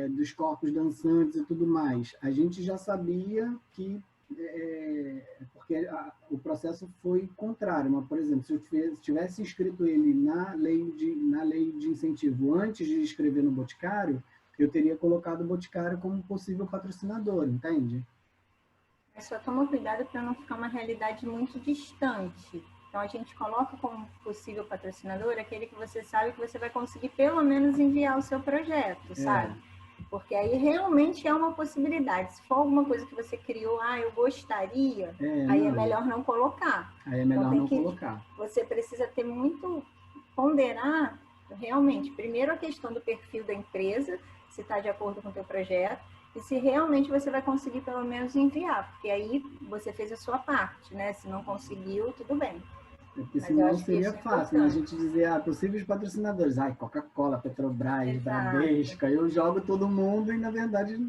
dos corpos dançantes e tudo mais. A gente já sabia que porque o processo foi contrário, mas, por exemplo, se eu tivesse inscrito ele na lei de incentivo antes de escrever no Boticário, eu teria colocado o Boticário como possível patrocinador, entende? Mas só toma cuidado para não ficar uma realidade muito distante. Então, a gente coloca como possível patrocinador aquele que você sabe que você vai conseguir pelo menos enviar o seu projeto, sabe? Porque aí realmente é uma possibilidade. Se for alguma coisa que você criou, eu gostaria, aí é melhor não colocar. Aí é melhor não colocar. Você precisa ter muito, ponderar realmente, primeiro a questão do perfil da empresa, se está de acordo com o teu projeto, e se realmente você vai conseguir pelo menos enviar, porque aí você fez a sua parte, né? Se não conseguiu, tudo bem. Porque senão seria fácil, né? A gente dizer, possíveis patrocinadores, Coca-Cola, Petrobras, Bradesco, aí eu jogo todo mundo e, na verdade,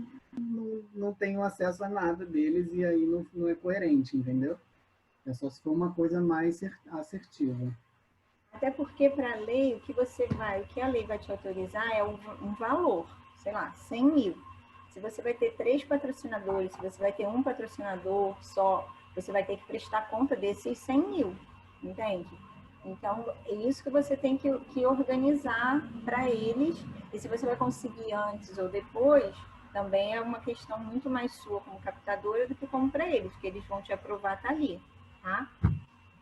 não tenho acesso a nada deles e aí não é coerente, entendeu? É só se for uma coisa mais assertiva. Até porque, para a lei, o que a lei vai te autorizar é um valor, sei lá, 100 mil. Se você vai ter 3 patrocinadores, se você vai ter um patrocinador só, você vai ter que prestar conta desses 100 mil. Entende? Então, é isso que você tem que organizar para eles. E se você vai conseguir antes ou depois, também é uma questão muito mais sua como captadora do que como para eles, porque eles vão te aprovar, tá ali, tá?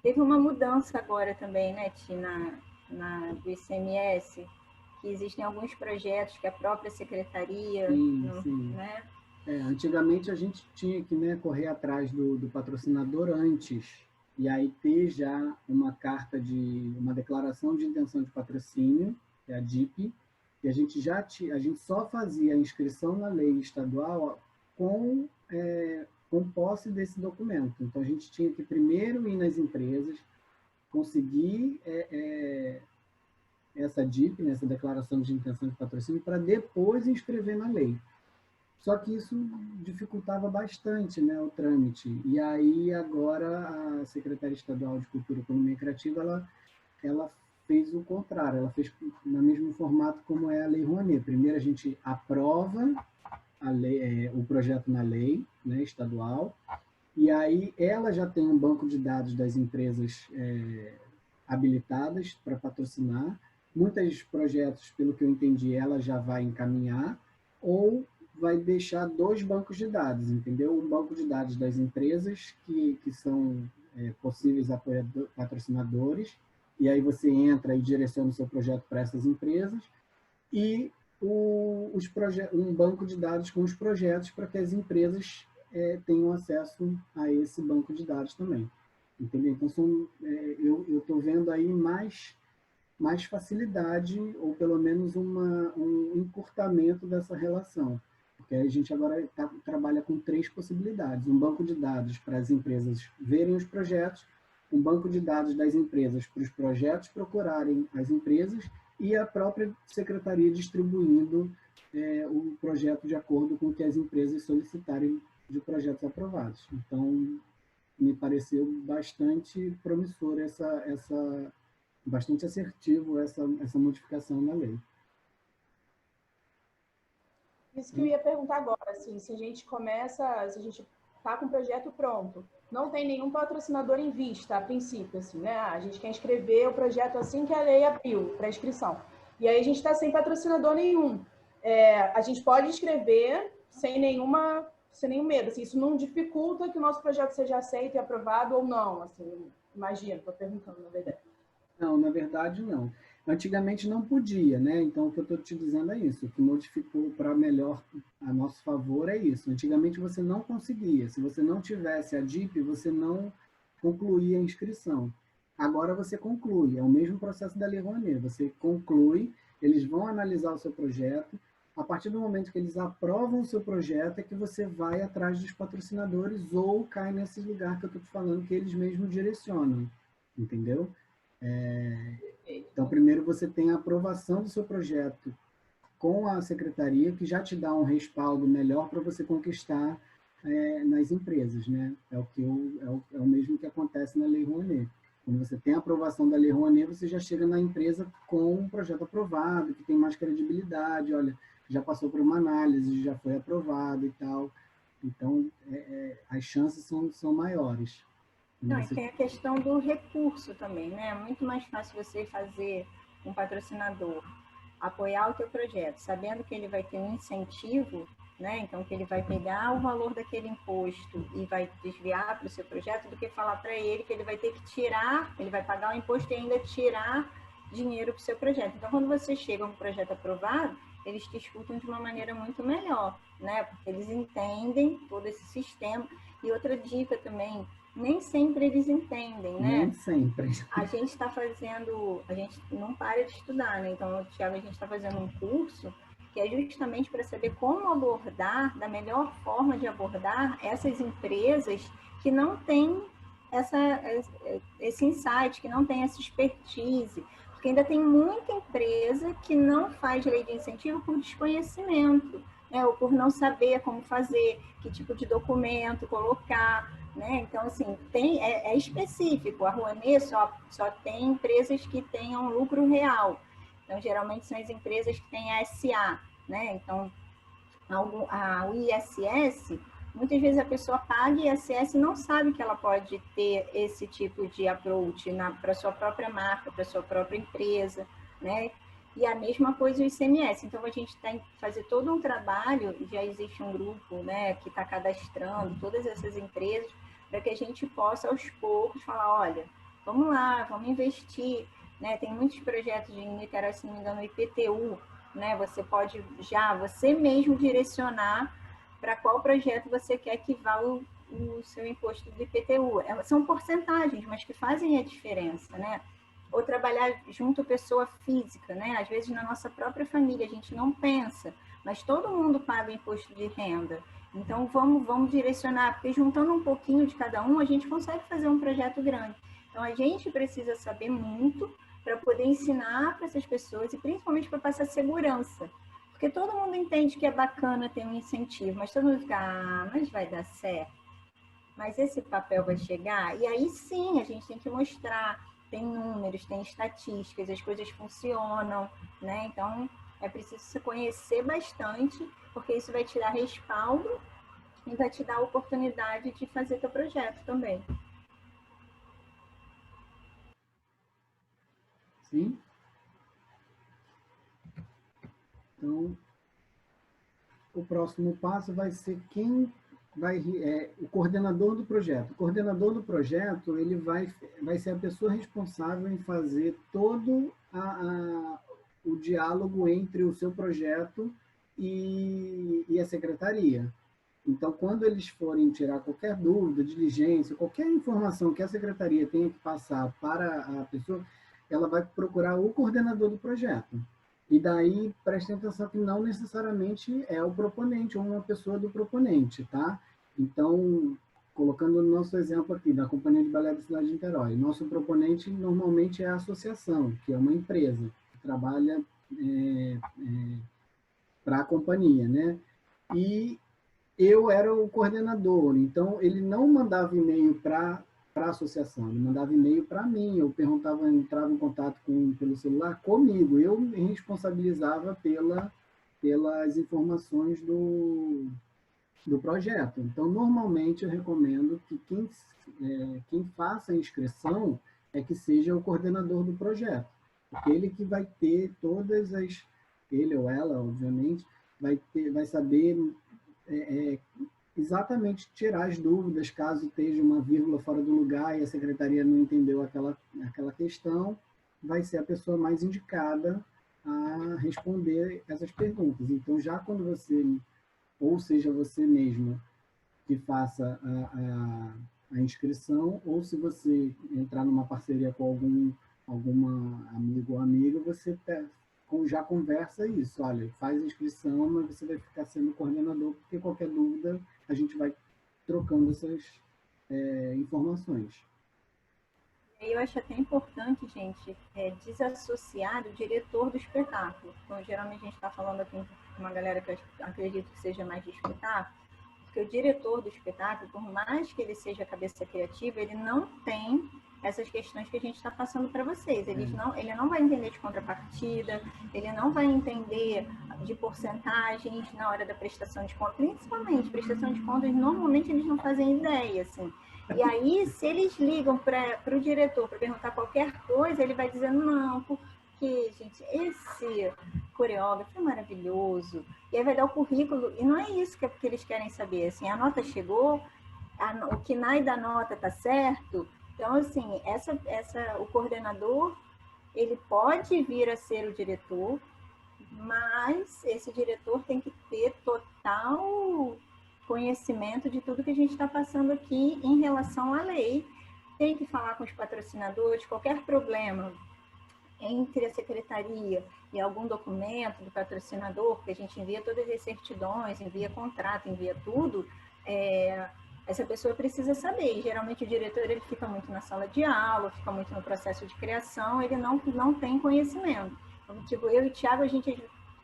Teve uma mudança agora também, né, Tina, do ICMS, que existem alguns projetos que a própria secretaria... Sim. Né? Antigamente, a gente tinha que, né, correr atrás do patrocinador antes, e aí ter já uma declaração de intenção de patrocínio, que é a DIP, e a gente só fazia a inscrição na lei estadual com posse desse documento. Então, a gente tinha que primeiro ir nas empresas, conseguir essa DIP, né, essa declaração de intenção de patrocínio, para depois inscrever na lei. Só que isso dificultava bastante, né, o trâmite. E aí, agora, a Secretaria Estadual de Cultura, Economia e Criativa, ela fez o contrário. Ela fez no mesmo formato como é a Lei Rouanet. Primeiro, a gente aprova o projeto na lei, né, estadual, e aí ela já tem um banco de dados das empresas habilitadas para patrocinar. Muitos projetos, pelo que eu entendi, ela já vai encaminhar, ou vai deixar 2 bancos de dados, entendeu? Um banco de dados das empresas que são possíveis patrocinadores, e aí você entra e direciona o seu projeto para essas empresas, e um banco de dados com os projetos para que as empresas tenham acesso a esse banco de dados também. Entendeu? Então, eu estou vendo aí mais facilidade, ou pelo menos um encurtamento dessa relação. Porque a gente agora trabalha com 3 possibilidades. Um banco de dados para as empresas verem os projetos, um banco de dados das empresas para os projetos procurarem as empresas e a própria secretaria distribuindo o projeto de acordo com o que as empresas solicitarem de projetos aprovados. Então, me pareceu bastante promissor, bastante assertivo essa modificação na lei. Isso que eu ia perguntar agora, assim, se a gente está com o projeto pronto, não tem nenhum patrocinador em vista, a princípio, assim, né? A gente quer inscrever o projeto assim que a lei abriu para inscrição. E aí a gente está sem patrocinador nenhum. A gente pode inscrever sem nenhum medo. Assim, isso não dificulta que o nosso projeto seja aceito e aprovado ou não, assim, imagino, estou perguntando, na verdade. Não, na verdade, não. Antigamente não podia, né? Então, o que eu estou te dizendo é isso. O que modificou para melhor a nosso favor é isso. Antigamente você não conseguia. Se você não tivesse a DIP, você não concluía a inscrição. agora você conclui. É o mesmo processo da Lei Rouanet. Você conclui, eles vão analisar o seu projeto. A partir do momento que eles aprovam o seu projeto, é que você vai atrás dos patrocinadores ou cai nesse lugar que eu estou te falando, que eles mesmos direcionam. Entendeu? Então, primeiro você tem a aprovação do seu projeto com a secretaria, que já te dá um respaldo melhor para você conquistar nas empresas, né? É o mesmo que acontece na Lei Rouanet. Quando você tem a aprovação da Lei Rouanet, você já chega na empresa com um projeto aprovado, que tem mais credibilidade, olha, já passou por uma análise, já foi aprovado e tal. Então, as chances são maiores. Não, e tem a questão do recurso também, né? É muito mais fácil você fazer um patrocinador apoiar o teu projeto, sabendo que ele vai ter um incentivo, né? Então, que ele vai pegar o valor daquele imposto e vai desviar para o seu projeto, do que falar para ele que ele vai ter que tirar, ele vai pagar o imposto e ainda tirar dinheiro para o seu projeto. Então, quando você chega a um projeto aprovado, eles te escutam de uma maneira muito melhor, né? Porque eles entendem todo esse sistema. E outra dica também, nem sempre eles entendem, né? Nem sempre. A gente está fazendo, a gente não para de estudar, né? Então, Thiago, a gente está fazendo um curso que é justamente para saber como abordar, da melhor forma de abordar essas empresas que não têm esse insight, que não têm essa expertise. Porque ainda tem muita empresa que não faz lei de incentivo por desconhecimento, né? Ou por não saber como fazer, que tipo de documento colocar, né? Então, assim, é específico. A Rouanet só tem empresas que tenham lucro real. Então, geralmente são as empresas que têm a SA, né? Então, o ISS, muitas vezes a pessoa paga ISS e não sabe que ela pode ter esse tipo de approach para sua própria marca, para sua própria empresa, né? E a mesma coisa o ICMS. Então, a gente tem que fazer todo um trabalho, já existe um grupo, né, que está cadastrando todas essas empresas, para que a gente possa, aos poucos, falar, olha, vamos lá, vamos investir, né? Tem muitos projetos em Niterói, se não me engano, o IPTU, né? Você pode você mesmo direcionar para qual projeto você quer que vá o seu imposto do IPTU. São porcentagens, mas que fazem a diferença, né? Ou trabalhar junto pessoa física, né? Às vezes na nossa própria família a gente não pensa, mas todo mundo paga imposto de renda. Então vamos direcionar, porque juntando um pouquinho de cada um, a gente consegue fazer um projeto grande. Então a gente precisa saber muito para poder ensinar para essas pessoas e principalmente para passar segurança. Porque todo mundo entende que é bacana ter um incentivo, mas todo mundo fica, mas vai dar certo? Mas esse papel vai chegar? E aí sim, a gente tem que mostrar, tem números, tem estatísticas, as coisas funcionam, né? Então, é preciso se conhecer bastante, porque isso vai te dar respaldo e vai te dar a oportunidade de fazer teu projeto também. Sim? Então, o próximo passo vai ser o coordenador do projeto. O coordenador do projeto, ele vai ser a pessoa responsável em fazer todo o diálogo entre o seu projeto e a secretaria. Então, quando eles forem tirar qualquer dúvida, diligência, qualquer informação que a secretaria tenha que passar para a pessoa, ela vai procurar o coordenador do projeto. E daí, prestem atenção que não necessariamente é o proponente ou uma pessoa do proponente, tá? Então, colocando o nosso exemplo aqui, da Companhia de Balé da Cidade de Niterói, nosso proponente normalmente é a associação, que é uma empresa que trabalha para a companhia, né? E eu era o coordenador, então ele não mandava e-mail para a associação, ele mandava e-mail para mim, eu perguntava, entrava em contato pelo celular comigo, eu me responsabilizava pelas informações do projeto. Então, normalmente eu recomendo que quem faça a inscrição é que seja o coordenador do projeto, porque ele que vai ter ele ou ela, obviamente, vai saber exatamente tirar as dúvidas, caso esteja uma vírgula fora do lugar e a secretaria não entendeu aquela questão, vai ser a pessoa mais indicada a responder essas perguntas. Então, já quando você, ou seja, você mesmo, que faça a inscrição, ou se você entrar numa parceria com alguma amigo ou amiga, você já conversa isso, olha, faz a inscrição, mas você vai ficar sendo coordenador, porque qualquer dúvida a gente vai trocando essas informações. Eu acho até importante, gente, desassociar o diretor do espetáculo. Então, geralmente a gente está falando aqui com uma galera que eu acredito que seja mais de espetáculo, porque o diretor do espetáculo, por mais que ele seja a cabeça criativa, ele não tem essas questões que a gente está passando para vocês. Ele não vai entender de contrapartida, ele não vai entender de porcentagens na hora da prestação de contas, principalmente prestação de contas, normalmente eles não fazem ideia, assim. E aí, se eles ligam para o diretor para perguntar qualquer coisa, ele vai dizendo, não, porque, gente, esse coreógrafo é maravilhoso. E aí vai dar o currículo, e não é isso que eles querem saber. Assim, a nota chegou, o KNAI da nota está certo. Então, assim, o coordenador, ele pode vir a ser o diretor, mas esse diretor tem que ter total conhecimento de tudo que a gente está passando aqui em relação à lei. Tem que falar com os patrocinadores, qualquer problema entre a secretaria e algum documento do patrocinador, porque a gente envia todas as certidões, envia contrato, envia tudo, essa pessoa precisa saber. E, geralmente o diretor ele fica muito na sala de aula, fica muito no processo de criação, ele não tem conhecimento. Então, tipo, eu e o Thiago, a gente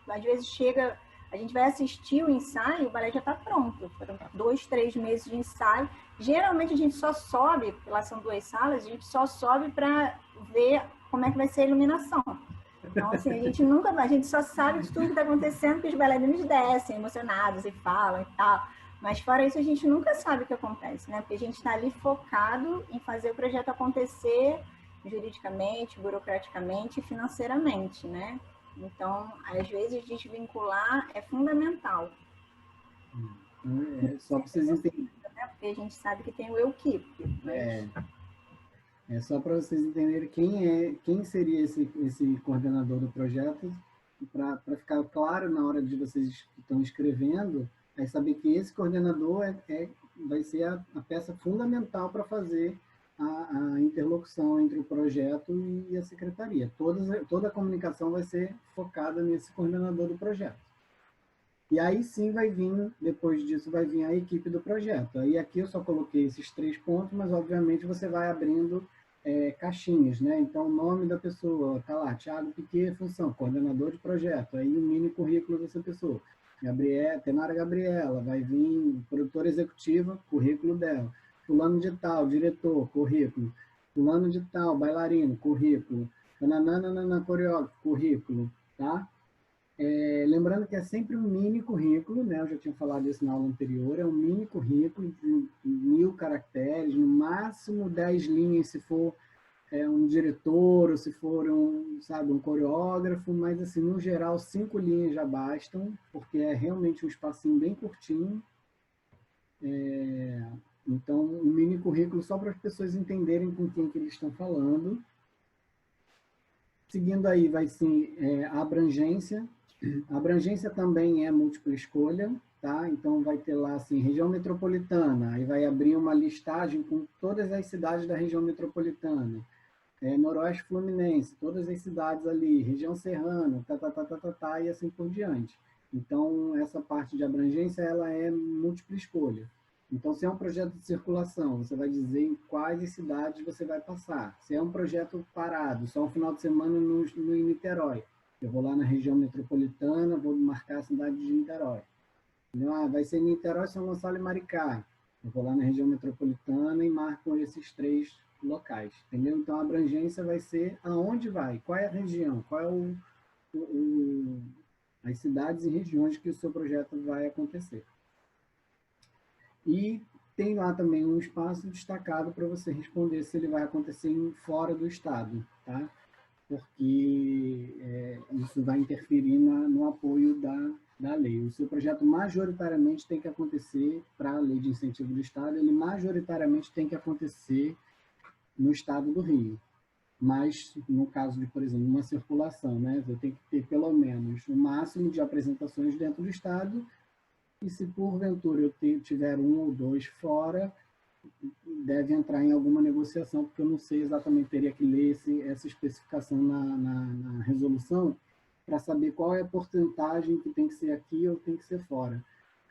às vezes chega, a gente vai assistir o ensaio, o balé já está pronto. Foram 2, 3 meses de ensaio. Geralmente a gente só sobe, porque lá são 2 salas, a gente só sobe para ver como é que vai ser a iluminação. Então, assim, a gente só sabe de tudo que está acontecendo, porque os bailarinos descem emocionados e falam e tal. Mas fora isso, a gente nunca sabe o que acontece, né? Porque a gente está ali focado em fazer o projeto acontecer juridicamente, burocraticamente e financeiramente, né? Então, às vezes, desvincular é fundamental. Só para vocês entenderem. Porque a gente sabe que tem o eu-keep. É só para vocês entenderem quem seria esse coordenador do projeto, para ficar claro na hora de vocês que estão escrevendo, é saber que esse coordenador vai ser a peça fundamental para fazer a interlocução entre o projeto e a secretaria. Toda a comunicação vai ser focada nesse coordenador do projeto. E aí sim depois disso vai vir a equipe do projeto. Aí aqui eu só coloquei esses 3 pontos, mas obviamente você vai abrindo caixinhas, né? Então o nome da pessoa, tá lá, Thiago Piquet, função, coordenador de projeto, aí o mini currículo dessa pessoa. Tenara Gabriela, vai vir produtora executiva, currículo dela. Fulano de tal, diretor, currículo. Fulano de tal, bailarino, currículo. Nananana, coreógrafo, currículo, tá? Lembrando que é sempre um mini currículo, né? Eu já tinha falado isso na aula anterior, é um mini currículo de 1000 caracteres, no máximo 10 linhas se for um diretor, ou se for um coreógrafo, mas assim, no geral 5 linhas já bastam, porque é realmente um espacinho bem curtinho. Então, um mini currículo só para as pessoas entenderem com quem que eles estão falando. Seguindo aí vai sim a abrangência. A abrangência também é múltipla escolha, tá? Então vai ter lá assim, região metropolitana, aí vai abrir uma listagem com todas as cidades da região metropolitana. Noroeste Fluminense, todas as cidades ali, região serrana, e assim por diante. Então, essa parte de abrangência, ela é múltipla escolha. Então, se é um projeto de circulação, você vai dizer em quais cidades você vai passar. Se é um projeto parado, só um final de semana em Niterói, eu vou lá na região metropolitana, vou marcar a cidade de Niterói. Vai ser Niterói, São Gonçalo e Maricá. Eu vou lá na região metropolitana e marco esses 3 locais, entendeu? Então, a abrangência vai ser aonde vai, qual é a região, qual é as cidades e regiões que o seu projeto vai acontecer. E tem lá também um espaço destacado para você responder se ele vai acontecer fora do estado, tá? Porque isso vai interferir no apoio da lei. O seu projeto majoritariamente tem que acontecer, para a lei de incentivo do estado, ele majoritariamente tem que acontecer no estado do Rio. Mas, no caso de, por exemplo, uma circulação, né, eu tenho que ter pelo menos o máximo de apresentações dentro do estado, e se porventura eu tiver 1 ou 2 fora, deve entrar em alguma negociação, porque eu não sei exatamente, teria que ler essa especificação na resolução para saber qual é a porcentagem que tem que ser aqui ou tem que ser fora.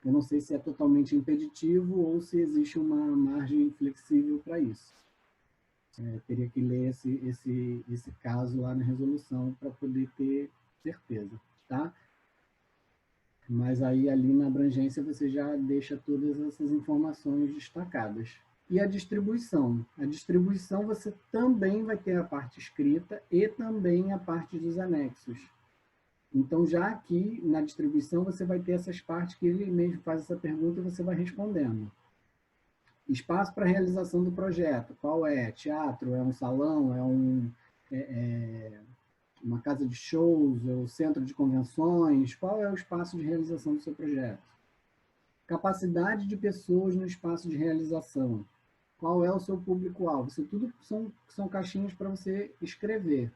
Eu não sei se é totalmente impeditivo ou se existe uma margem flexível para isso. Teria que ler esse caso lá na resolução para poder ter certeza, tá? Mas aí ali na abrangência você já deixa todas essas informações destacadas. E a distribuição? A distribuição você também vai ter a parte escrita e também a parte dos anexos. Então, já aqui na distribuição, você vai ter essas partes que ele mesmo faz essa pergunta e você vai respondendo. Espaço para realização do projeto. Qual é? Teatro? É um salão? É uma casa de shows? É um centro de convenções? Qual é o espaço de realização do seu projeto? Capacidade de pessoas no espaço de realização. Qual é o seu público-alvo? Isso tudo são caixinhas para você escrever.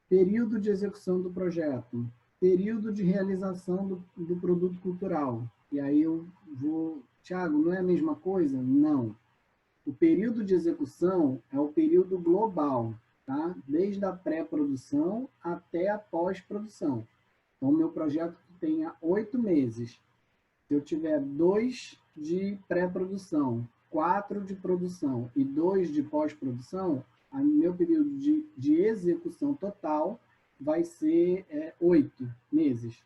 Período de execução do projeto. Período de realização do produto cultural. E aí eu vou... Tiago, não é a mesma coisa? Não. O período de execução é o período global, tá? Desde a pré-produção até a pós-produção. Então, o meu projeto tenha 8 meses. Se eu tiver 2 de pré-produção, 4 de produção e 2 de pós-produção, o meu período de execução total vai ser 8 meses.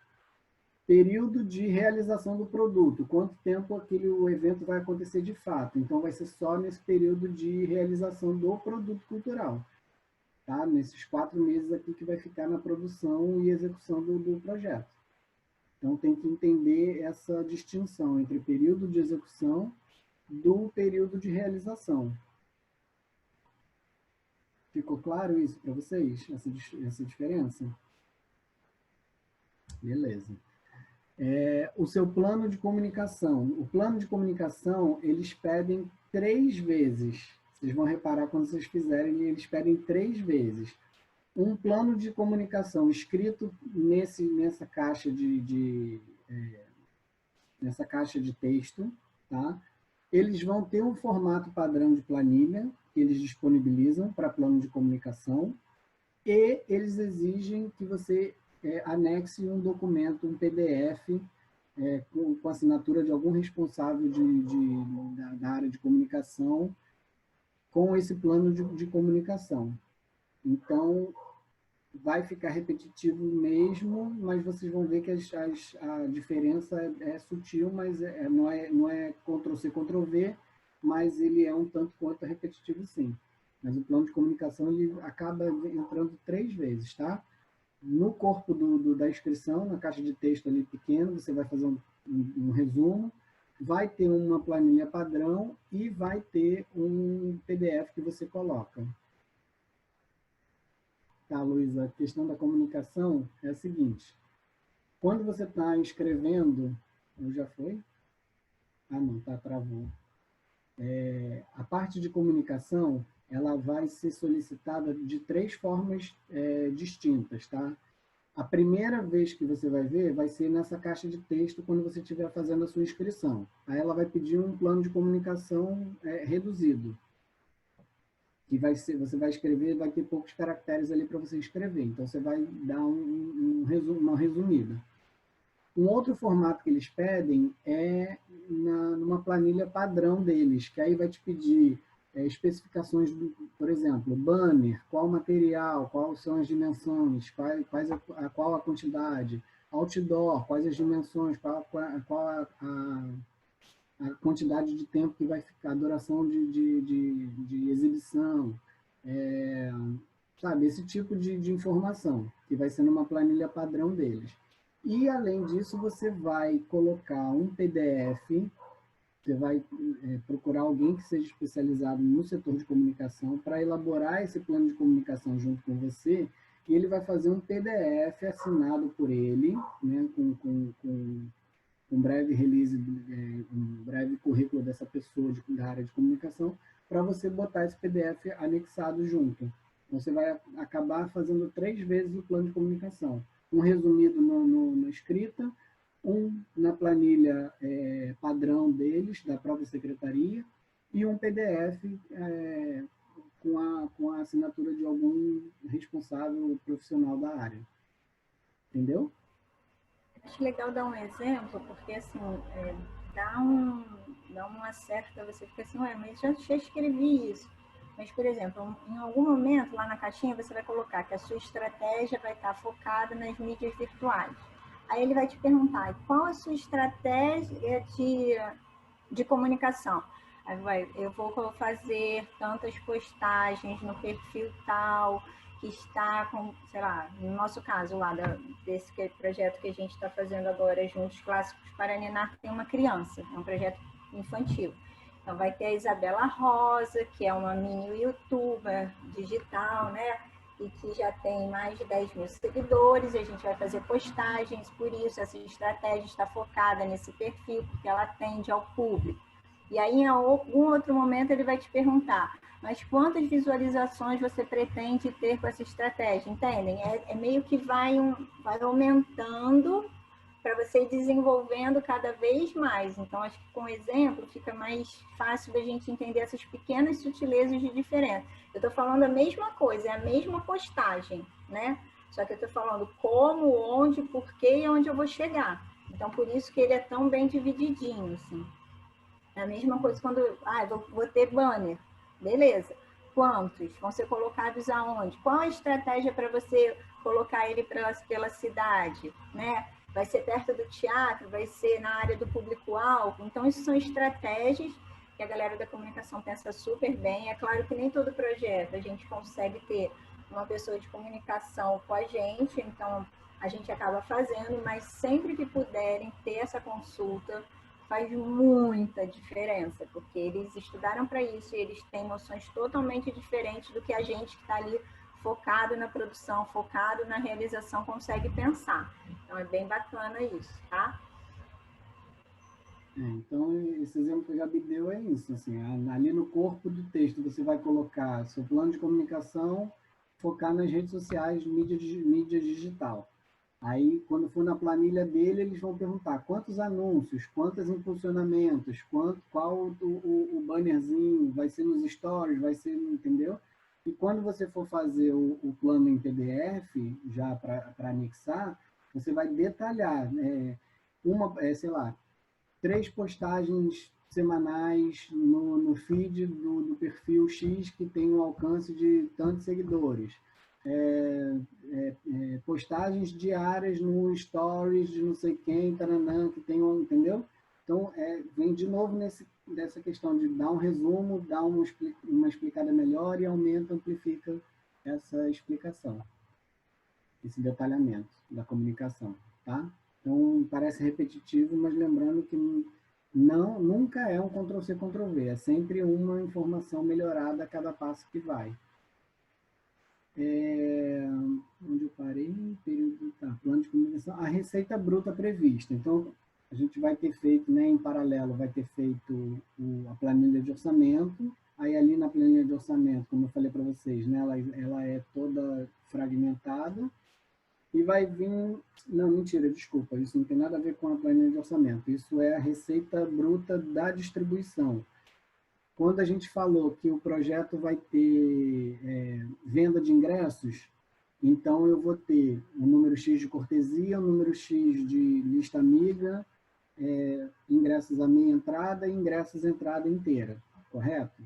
Período de realização do produto, quanto tempo o evento vai acontecer de fato. Então, vai ser só nesse período de realização do produto cultural. Tá? Nesses 4 meses aqui que vai ficar na produção e execução do projeto. Então, tem que entender essa distinção entre período de execução do período de realização. Ficou claro isso para vocês, essa diferença? Beleza. O seu plano de comunicação. O plano de comunicação, eles pedem 3 vezes. Vocês vão reparar quando vocês fizerem, eles pedem 3 vezes. Um plano de comunicação escrito nessa caixa nessa caixa de texto, tá? Eles vão ter um formato padrão de planilha que eles disponibilizam para plano de comunicação e eles exigem que você anexe um documento, um PDF, com assinatura de algum responsável da área de comunicação com esse plano de comunicação. Então, vai ficar repetitivo mesmo, mas vocês vão ver que a diferença é sutil, mas não é Ctrl+C, Ctrl+V, mas ele é um tanto quanto repetitivo sim. Mas o plano de comunicação ele acaba entrando 3 vezes, tá? No corpo da inscrição, na caixa de texto ali pequeno, você vai fazer um resumo, vai ter uma planilha padrão e vai ter um PDF que você coloca. Tá, Luísa? A questão da comunicação é a seguinte. Quando você está escrevendo... Já foi? Ah, não, tá, travou. A parte de comunicação, ela vai ser solicitada de 3 formas distintas, tá? A primeira vez que você vai ver vai ser nessa caixa de texto quando você estiver fazendo a sua inscrição. Aí ela vai pedir um plano de comunicação reduzido. Que você vai escrever, vai ter poucos caracteres ali para você escrever. Então, você vai dar uma resumida. Um outro formato que eles pedem é numa planilha padrão deles, que aí vai te pedir especificações, por exemplo, banner, qual material, quais são as dimensões, qual a quantidade, outdoor, quais as dimensões, qual a quantidade de tempo que vai ficar, a duração de exibição, sabe, esse tipo de informação, que vai ser numa planilha padrão deles. E, além disso, você vai colocar um PDF, você vai procurar alguém que seja especializado no setor de comunicação para elaborar esse plano de comunicação junto com você, e ele vai fazer um PDF assinado por ele, né, com um breve release, um breve currículo dessa pessoa da área de comunicação, para você botar esse PDF anexado junto. Então, você vai acabar fazendo 3 vezes o plano de comunicação. Um resumido na escrita, um na planilha padrão deles, da própria secretaria, e um PDF com a assinatura de algum responsável profissional da área. Entendeu? Acho legal dar um exemplo, porque assim, dá uma certa, você fica assim, ué, mas já escrevi isso. Mas, por exemplo, em algum momento lá na caixinha você vai colocar que a sua estratégia vai estar focada nas mídias virtuais. Aí ele vai te perguntar qual a sua estratégia de comunicação. Aí eu vou fazer tantas postagens no perfil tal, que está com, sei lá, no nosso caso lá desse projeto que a gente está fazendo agora, Juntos Clássicos para Ninar, tem uma criança, é um projeto infantil. Então vai ter a Isabela Rosa, que é uma mini youtuber digital, né? E que já tem mais de 10 mil seguidores, a gente vai fazer postagens, por isso essa estratégia está focada nesse perfil, porque ela atende ao público. E aí, em algum outro momento, ele vai te perguntar, mas quantas visualizações você pretende ter com essa estratégia? Entendem? É meio que vai aumentando para você ir desenvolvendo cada vez mais. Então, acho que com exemplo fica mais fácil da gente entender essas pequenas sutilezas de diferença. Eu estou falando a mesma coisa, é a mesma postagem, né? Só que eu estou falando como, onde, porquê e onde eu vou chegar. Então, por isso que ele é tão bem divididinho, assim. É a mesma coisa quando, vou ter banner. Beleza. Quantos? Vão ser colocados aonde? Qual a estratégia para você colocar ele pela cidade, né? Vai ser perto do teatro, vai ser na área do público-alvo. Então, isso são estratégias que a galera da comunicação pensa super bem. É claro que nem todo projeto a gente consegue ter uma pessoa de comunicação com a gente, então a gente acaba fazendo, mas sempre que puderem ter essa consulta, faz muita diferença, porque eles estudaram para isso e eles têm noções totalmente diferentes do que a gente que está ali focado na produção, focado na realização, consegue pensar. Então, é bem bacana isso, tá? Então, esse exemplo que a Gabi deu é isso. Assim, ali no corpo do texto, você vai colocar seu plano de comunicação, focar nas redes sociais, mídia digital. Aí, quando for na planilha dele, eles vão perguntar quantos anúncios, quantos impulsionamentos, qual o bannerzinho, vai ser nos stories, vai ser, entendeu? E quando você for fazer o plano em PDF, já para anexar, você vai detalhar, sei lá, 3 postagens semanais no feed do perfil X que tem um alcance de tantos seguidores. Postagens diárias no stories de não sei quem, taranã, que tem um, entendeu? Então, vem de novo nessa questão de dar um resumo, dar uma explicada melhor e amplifica essa explicação, esse detalhamento da comunicação, tá? Então, parece repetitivo, mas lembrando que nunca é um Ctrl+C, Ctrl+V, é sempre uma informação melhorada a cada passo que vai. Onde eu parei? Plano de comunicação. A receita bruta prevista. Então, a gente vai ter feito, né, em paralelo, vai ter feito a planilha de orçamento. Aí, ali na planilha de orçamento, como eu falei para vocês, né, ela é toda fragmentada. E vai vir... Não, mentira, desculpa. Isso não tem nada a ver com a planilha de orçamento. Isso é a receita bruta da distribuição. Quando a gente falou que o projeto vai ter venda de ingressos, então eu vou ter o número X de cortesia, o número X de lista amiga, ingressos à meia entrada e ingressos à entrada inteira, correto?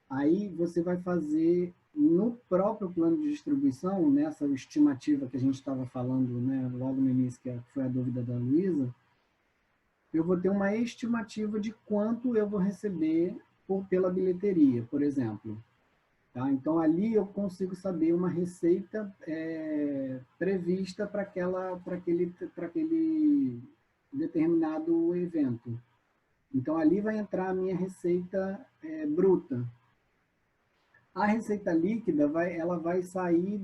Aí você vai fazer no próprio plano de distribuição, nessa estimativa que a gente estava falando, né, logo no início, que foi a dúvida da Luísa, eu vou ter uma estimativa de quanto eu vou receber pela bilheteria, por exemplo. Tá? Então, ali eu consigo saber uma receita prevista para aquele determinado evento. Então, ali vai entrar a minha receita bruta. A receita líquida ela vai sair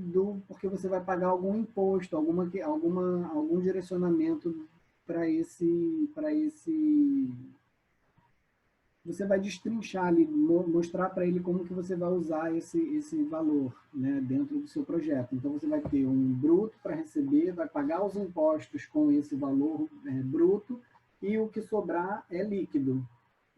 porque você vai pagar algum imposto, algum direcionamento para esse... Você vai destrinchar ali, mostrar para ele como que você vai usar esse valor, né, dentro do seu projeto. Então, você vai ter um bruto para receber, vai pagar os impostos com esse valor bruto, e o que sobrar é líquido.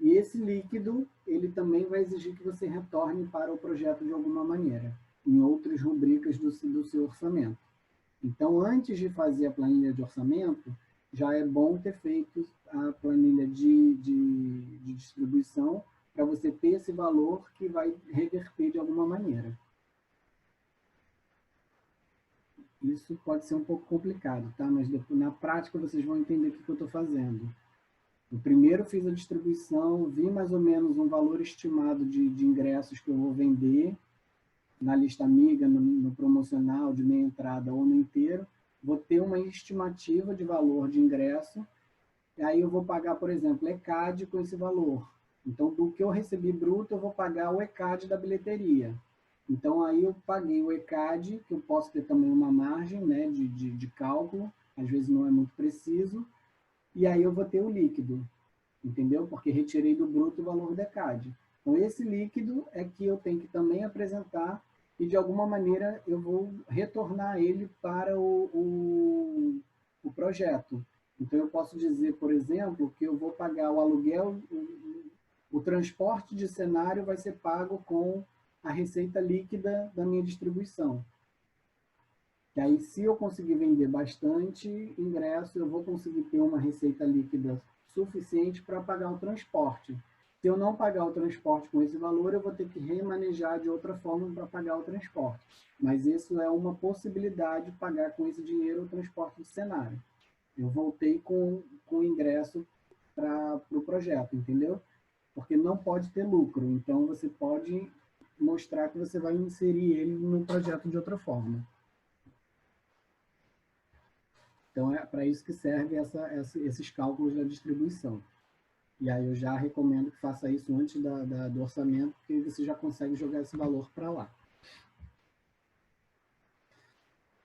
E esse líquido, ele também vai exigir que você retorne para o projeto de alguma maneira, em outras rubricas do seu orçamento. Então, antes de fazer a planilha de orçamento, já é bom ter feito a planilha de distribuição para você ter esse valor que vai reverter de alguma maneira. Isso pode ser um pouco complicado, tá? Mas depois, na prática vocês vão entender o que eu estou fazendo. Eu primeiro fiz a distribuição, vi mais ou menos um valor estimado de ingressos que eu vou vender na lista amiga, no promocional, de meia entrada ou no inteiro. Vou ter uma estimativa de valor de ingresso, e aí eu vou pagar, por exemplo, ECAD com esse valor. Então, do que eu recebi bruto, eu vou pagar o ECAD da bilheteria. Então, aí eu paguei o ECAD, que eu posso ter também uma margem, né, de cálculo, às vezes não é muito preciso, e aí eu vou ter o líquido, entendeu? Porque retirei do bruto o valor do ECAD. Então, esse líquido é que eu tenho que também apresentar e, de alguma maneira, eu vou retornar ele para o projeto. Então, eu posso dizer, por exemplo, que eu vou pagar o aluguel, o transporte de cenário vai ser pago com a receita líquida da minha distribuição. E aí, se eu conseguir vender bastante ingresso, eu vou conseguir ter uma receita líquida suficiente para pagar o transporte. Se eu não pagar o transporte com esse valor, eu vou ter que remanejar de outra forma para pagar o transporte. Mas isso é uma possibilidade de pagar com esse dinheiro o transporte de cenário. Eu voltei com o ingresso para o projeto, entendeu? Porque não pode ter lucro. Então, você pode mostrar que você vai inserir ele no projeto de outra forma. Então, é para isso que serve esses cálculos da distribuição. E aí eu já recomendo que faça isso antes do orçamento, porque você já consegue jogar esse valor para lá.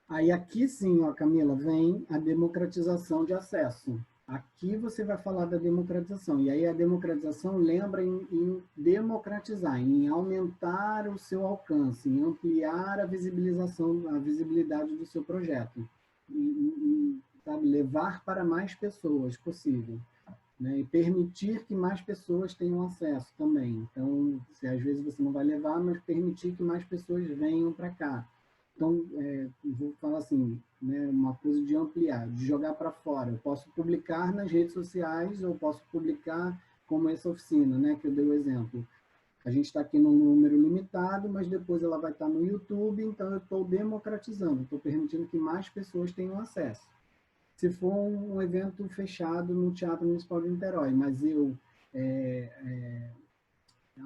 Aí aqui sim, ó, Camila, vem a democratização de acesso. Aqui você vai falar da democratização. E aí a democratização lembra em democratizar, em aumentar o seu alcance, em ampliar a visibilidade do seu projeto. Sabe, levar para mais pessoas possível. Né, e permitir que mais pessoas tenham acesso também. Então, se às vezes você não vai levar, mas permitir que mais pessoas venham para cá. Então, vou falar assim, né, uma coisa de ampliar, de jogar para fora. Eu posso publicar nas redes sociais, ou posso publicar como essa oficina, né, que eu dei o exemplo. A gente está aqui num número limitado, mas depois ela vai estar no YouTube, então eu estou democratizando, estou permitindo que mais pessoas tenham acesso. Se for um evento fechado no Teatro Municipal de Niterói, mas eu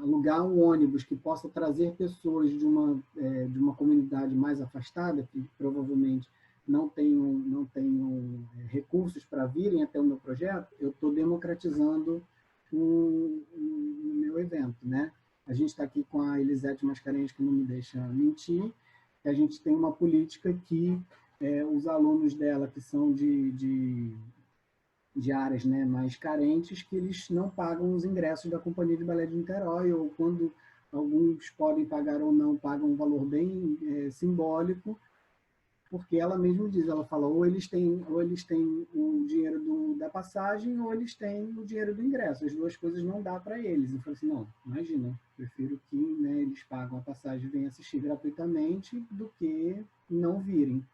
alugar um ônibus que possa trazer pessoas de uma comunidade mais afastada, que provavelmente não tenham recursos para virem até o meu projeto, eu estou democratizando o meu evento, né? A gente está aqui com a Elisete Mascarenhas, que não me deixa mentir, a gente tem uma política que os alunos dela, que são de áreas, né, mais carentes, que eles não pagam os ingressos da Companhia de Balé de Niterói, ou quando alguns podem pagar ou não, pagam um valor bem simbólico, porque ela mesma diz, ela fala, ou eles têm o dinheiro da passagem, ou eles têm o dinheiro do ingresso. As duas coisas não dá para eles. Eu falei assim, não, imagina, prefiro que, né, eles pagam a passagem e venham assistir gratuitamente do que não virem.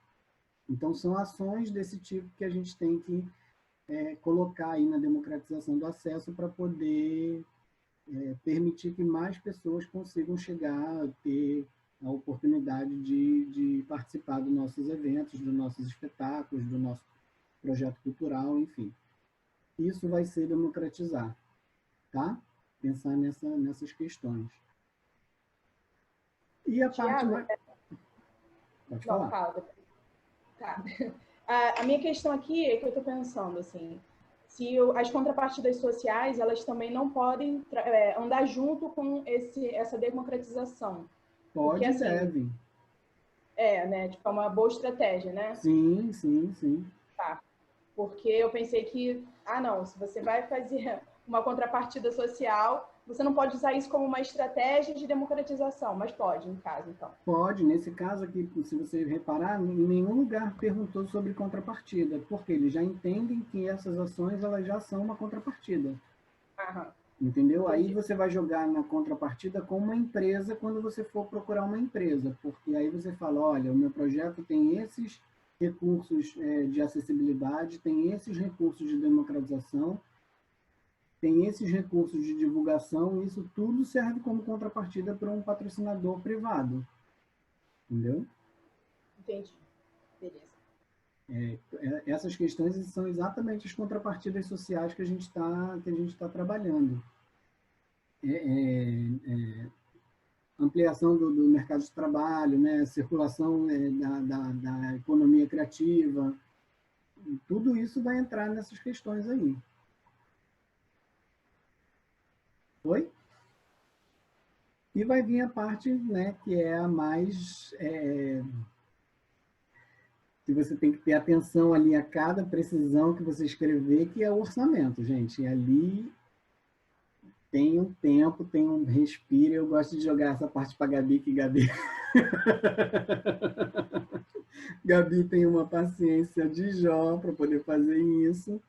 Então, são ações desse tipo que a gente tem que colocar aí na democratização do acesso para poder permitir que mais pessoas consigam chegar a ter a oportunidade de participar dos nossos eventos, dos nossos espetáculos, do nosso projeto cultural, enfim. Isso vai ser democratizar, tá? Pensar nessas questões. E a parte mais... Pode falar. Não, fala. Tá. A minha questão aqui é que eu estou pensando, assim, se as contrapartidas sociais, elas também não podem andar junto com essa democratização. Pode, porque, assim, deve. Né? Tipo, é uma boa estratégia, né? Sim, sim, sim. Tá. Porque eu pensei que, não, se você vai fazer uma contrapartida social, você não pode usar isso como uma estratégia de democratização, mas pode, no caso, então. Pode. Nesse caso aqui, se você reparar, em nenhum lugar perguntou sobre contrapartida, porque eles já entendem que essas ações elas já são uma contrapartida. Aham. Entendeu? Aí você vai jogar na contrapartida com uma empresa quando você for procurar uma empresa, porque aí você fala, olha, o meu projeto tem esses recursos de acessibilidade, tem esses recursos de democratização, tem esses recursos de divulgação, e isso tudo serve como contrapartida para um patrocinador privado. Entendeu? Entendi. Beleza. Essas questões são exatamente as contrapartidas sociais que a gente está trabalhando. Ampliação do mercado de trabalho, né? Circulação da economia criativa, tudo isso vai entrar nessas questões aí. Oi? E vai vir a parte, né, que é a mais... que você tem que ter atenção ali a cada precisão que você escrever, que é o orçamento, gente. E ali tem um tempo, tem um respiro. Eu gosto de jogar essa parte para Gabi, que Gabi... Gabi tem uma paciência de Jó para poder fazer isso.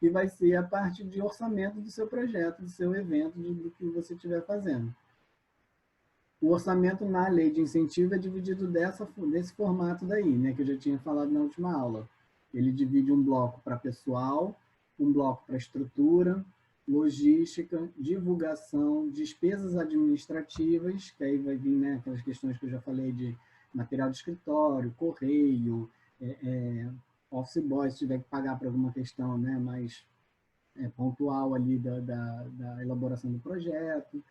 E vai ser a parte de orçamento do seu projeto, do seu evento, do que você estiver fazendo. O orçamento na lei de incentivo é dividido desse formato daí, né, que eu já tinha falado na última aula. Ele divide um bloco para pessoal, um bloco para estrutura, logística, divulgação, despesas administrativas, que aí vai vir, né, aquelas questões que eu já falei de material de escritório, correio, office boy, se tiver que pagar por alguma questão, né, mais pontual ali da elaboração do projeto.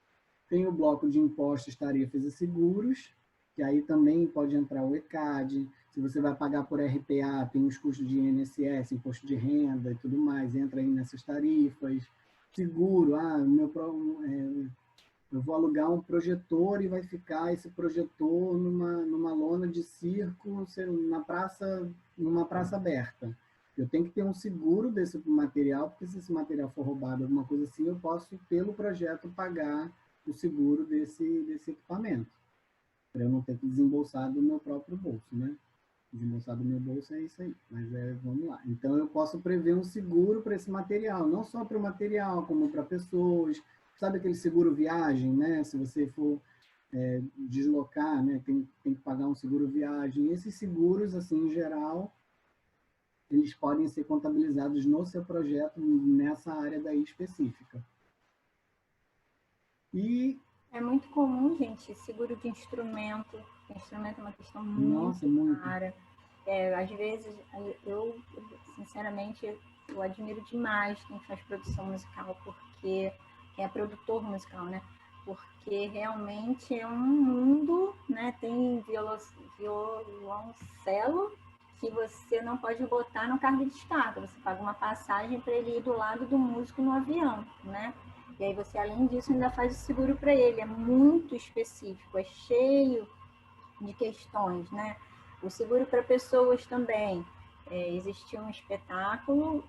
Tem o bloco de impostos, tarifas e seguros, que aí também pode entrar o ECAD. Se você vai pagar por RPA, tem os custos de INSS, imposto de renda e tudo mais, entra aí nessas tarifas. Seguro, eu vou alugar um projetor e vai ficar esse projetor numa lona de circo, numa praça aberta. Eu tenho que ter um seguro desse material, porque se esse material for roubado, alguma coisa assim, eu posso, pelo projeto, pagar o seguro desse equipamento, para eu não ter que desembolsar do meu próprio bolso, né? Desembolsar do meu bolso é isso aí, mas vamos lá. Então, eu posso prever um seguro para esse material, não só para o material, como para pessoas. Sabe aquele seguro viagem, né? Se você for deslocar, né? Tem que pagar um seguro viagem. Esses seguros, assim, em geral, eles podem ser contabilizados no seu projeto nessa área daí específica. E é muito comum, gente, seguro de instrumento. Instrumento é uma questão muito cara. Às vezes, eu, sinceramente, eu admiro demais quem faz produção musical, porque quem é produtor musical, né? Porque realmente é um mundo, né? Tem violoncelo que você não pode botar no cargo de descarga. Você paga uma passagem para ele ir do lado do músico no avião, né? E aí você, além disso, ainda faz o seguro para ele. É muito específico, é cheio de questões, né? O seguro para pessoas também. Existia um espetáculo,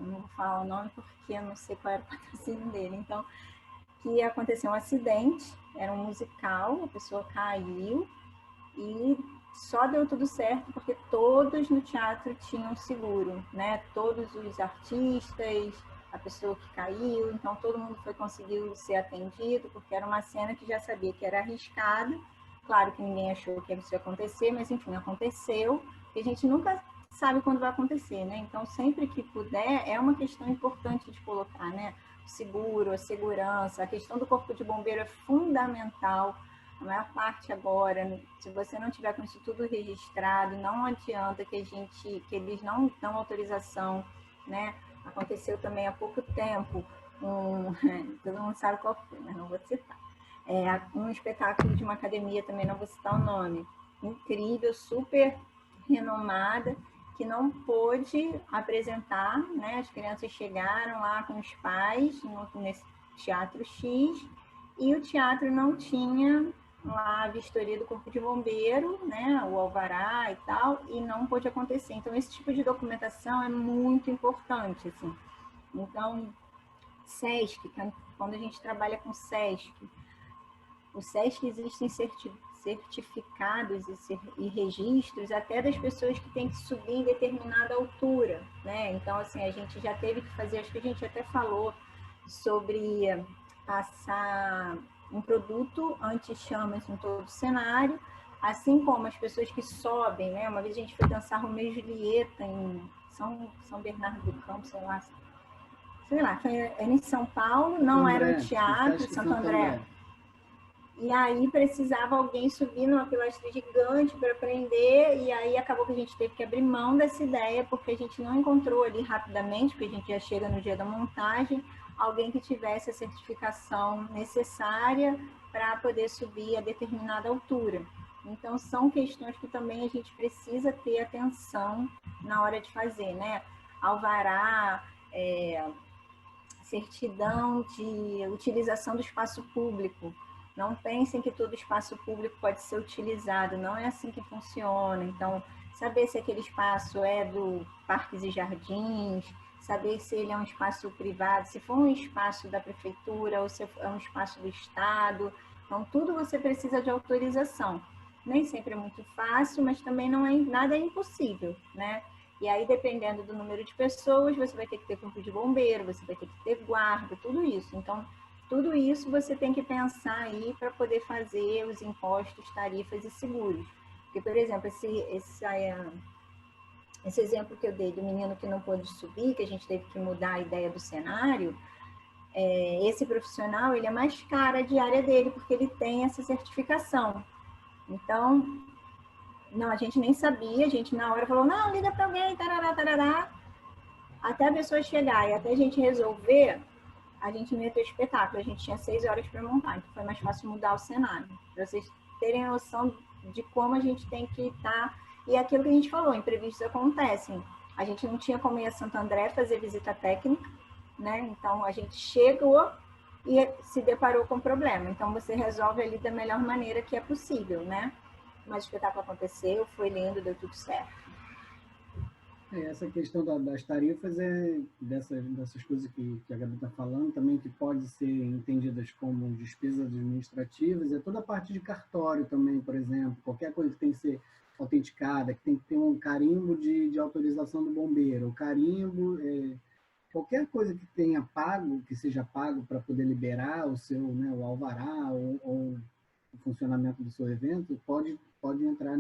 não vou falar o nome porque eu não sei qual era o patrocínio dele, então, que aconteceu um acidente, era um musical, a pessoa caiu e só deu tudo certo porque todos no teatro tinham seguro, né? Todos os artistas, a pessoa que caiu, então todo mundo conseguiu ser atendido, porque era uma cena que já sabia que era arriscada. Claro que ninguém achou que isso ia acontecer, mas enfim, aconteceu, e a gente nunca sabe quando vai acontecer, né? Então, sempre que puder, é uma questão importante de colocar, né? O seguro, a segurança, a questão do corpo de bombeiro é fundamental. A maior parte agora, se você não tiver com isso tudo registrado, não adianta que eles não dão autorização, né? Aconteceu também há pouco tempo, todo mundo sabe qual foi, mas não vou citar. Um espetáculo de uma academia, também não vou citar o nome, incrível, super renomada, que não pôde apresentar, né? As crianças chegaram lá com os pais nesse teatro X, e o teatro não tinha lá a vistoria do corpo de bombeiro, né, o alvará e tal, e não pôde acontecer. Então, esse tipo de documentação é muito importante, assim. Então, SESC, quando a gente trabalha com SESC, o SESC existem certificados e registros até das pessoas que têm que subir em determinada altura, né? Então, assim, a gente já teve que fazer, acho que a gente até falou sobre passar um produto anti-chamas em todo o cenário, assim como as pessoas que sobem, né? Uma vez a gente foi dançar Romeu e Julieta em São Bernardo do Campo, sei lá, era em São Paulo, não era um teatro, Santo André. E aí precisava alguém subir numa pilastra gigante para aprender, e aí acabou que a gente teve que abrir mão dessa ideia, porque a gente não encontrou ali rapidamente, porque a gente já chega no dia da montagem, alguém que tivesse a certificação necessária para poder subir a determinada altura. Então, são questões que também a gente precisa ter atenção na hora de fazer, né? Alvará, certidão de utilização do espaço público. Não pensem que todo espaço público pode ser utilizado, não é assim que funciona. Então, saber se aquele espaço é do Parques e Jardins, saber se ele é um espaço privado, se for um espaço da prefeitura ou se é um espaço do Estado. Então, tudo você precisa de autorização. Nem sempre é muito fácil, mas também nada é impossível, né? E aí, dependendo do número de pessoas, você vai ter que ter corpo de bombeiro, você vai ter que ter guarda, tudo isso. Então, tudo isso você tem que pensar aí para poder fazer os impostos, tarifas e seguros. Porque, por exemplo, esse exemplo que eu dei do menino que não pôde subir, que a gente teve que mudar a ideia do cenário, esse profissional, ele é mais caro a diária dele, porque ele tem essa certificação. Então, não, a gente nem sabia, a gente na hora falou, não, liga para alguém, tarará, tarará, até a pessoa chegar e até a gente resolver, a gente não ia ter espetáculo, a gente tinha 6 horas para montar, então foi mais fácil mudar o cenário, para vocês terem a noção de como a gente tem que estar, e aquilo que a gente falou, imprevistos acontecem, a gente não tinha como ir a Santo André fazer visita técnica, né, então a gente chegou e se deparou com problema, então você resolve ali da melhor maneira que é possível, né, mas o espetáculo aconteceu, foi lindo, deu tudo certo. Essa questão das tarifas dessas coisas que a Gabi está falando também, que pode ser entendidas como despesas administrativas, é toda a parte de cartório também, por exemplo, qualquer coisa que tem que ser autenticada, que tem que ter um carimbo de autorização do bombeiro, o carimbo, qualquer coisa que tenha pago, que seja pago para poder liberar o seu, né, o alvará ou o funcionamento do seu evento, pode entrar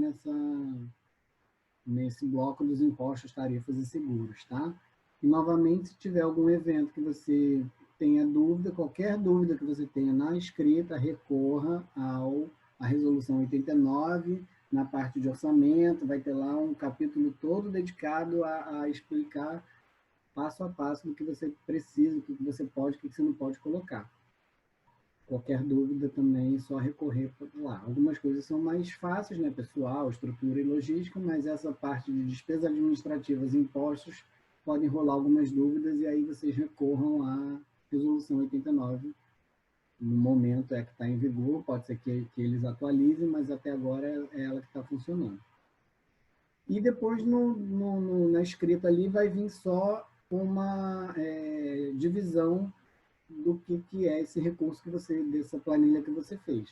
nesse bloco dos impostos, tarifas e seguros, tá? E, novamente, se tiver algum evento que você tenha dúvida, qualquer dúvida que você tenha na escrita, recorra à Resolução 89, na parte de orçamento, vai ter lá um capítulo todo dedicado a explicar passo a passo do que você precisa, o que você pode, o que você não pode colocar. Qualquer dúvida também é só recorrer lá. Algumas coisas são mais fáceis, né? Pessoal, estrutura e logística, mas essa parte de despesas administrativas e impostos podem rolar algumas dúvidas e aí vocês recorram à Resolução 89. No momento que está em vigor, pode ser que eles atualizem, mas até agora é ela que está funcionando. E depois, na escrita ali, vai vir só uma divisão do que é esse recurso dessa planilha que você fez.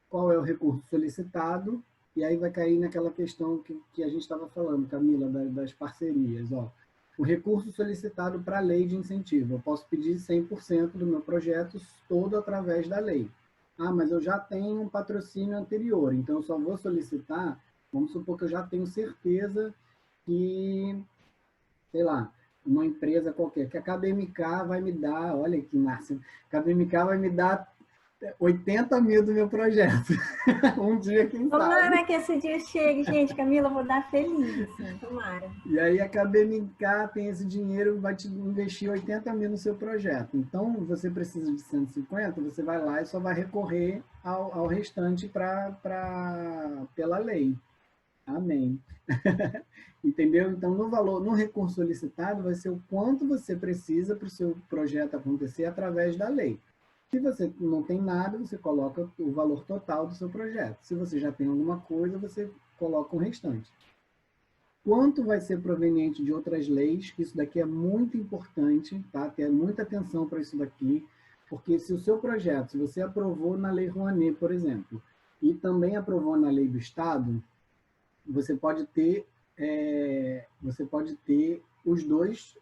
Qual é o recurso solicitado? E aí vai cair naquela questão que a gente estava falando, Camila, das parcerias. Ó, o recurso solicitado para a lei de incentivo. Eu posso pedir 100% do meu projeto todo através da lei. Ah, mas eu já tenho um patrocínio anterior, então eu só vou solicitar, vamos supor que eu já tenho certeza que, sei lá, uma empresa qualquer, que a KBMK vai me dar, olha que máximo, a KBMK vai me dar 80 mil do meu projeto. Um dia, quem sabe. Tomara que esse dia chegue, gente. Camila, eu vou dar feliz, assim, tomara. E aí a KBMK tem esse dinheiro, vai te investir 80 mil no seu projeto. Então, você precisa de 150, você vai lá e só vai recorrer ao restante pela lei. Amém. Entendeu? Então, no recurso solicitado, vai ser o quanto você precisa para o seu projeto acontecer através da lei. Se você não tem nada, você coloca o valor total do seu projeto. Se você já tem alguma coisa, você coloca o restante. Quanto vai ser proveniente de outras leis, isso daqui é muito importante, tá? Ter muita atenção para isso daqui, porque se o seu projeto, se você aprovou na Lei Rouanet, por exemplo, e também aprovou na Lei do Estado, você pode ter os dois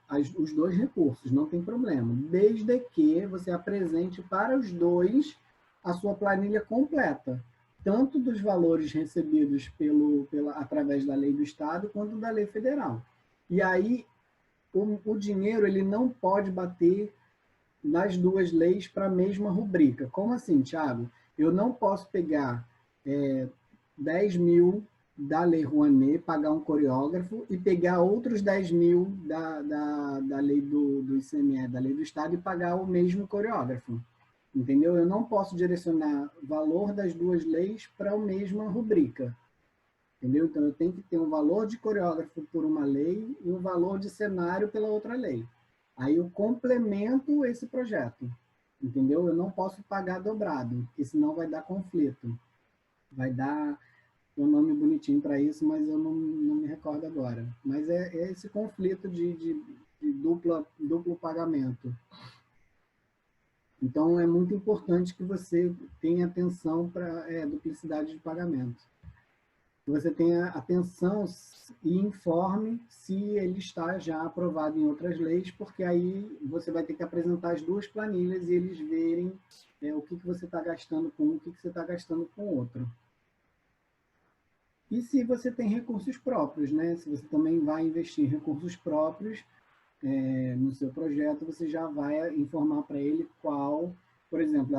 recursos, não tem problema, desde que você apresente para os dois a sua planilha completa, tanto dos valores recebidos através da lei do Estado, quanto da lei federal. E aí, o dinheiro ele não pode bater nas duas leis para a mesma rubrica. Como assim, Thiago? Eu não posso pegar 10 mil da Lei Rouanet, pagar um coreógrafo, e pegar outros 10 mil da lei do ICMS, da lei do Estado, e pagar o mesmo coreógrafo. Entendeu? Eu não posso direcionar valor das duas leis para a mesma rubrica. Entendeu? Então, eu tenho que ter um valor de coreógrafo por uma lei e um valor de cenário pela outra lei. Aí eu complemento esse projeto. Entendeu? Eu não posso pagar dobrado, porque senão vai dar conflito. Vai dar um nome bonitinho para isso, mas eu não me recordo agora. Mas é esse conflito de duplo pagamento. Então, é muito importante que você tenha atenção para duplicidade de pagamento. Que você tenha atenção e informe se ele está já aprovado em outras leis, porque aí você vai ter que apresentar as duas planilhas e eles verem o que você está gastando com um, o que você está gastando com o outro. E se você tem recursos próprios, né? Se você também vai investir em recursos próprios no seu projeto, você já vai informar para ele qual, por exemplo,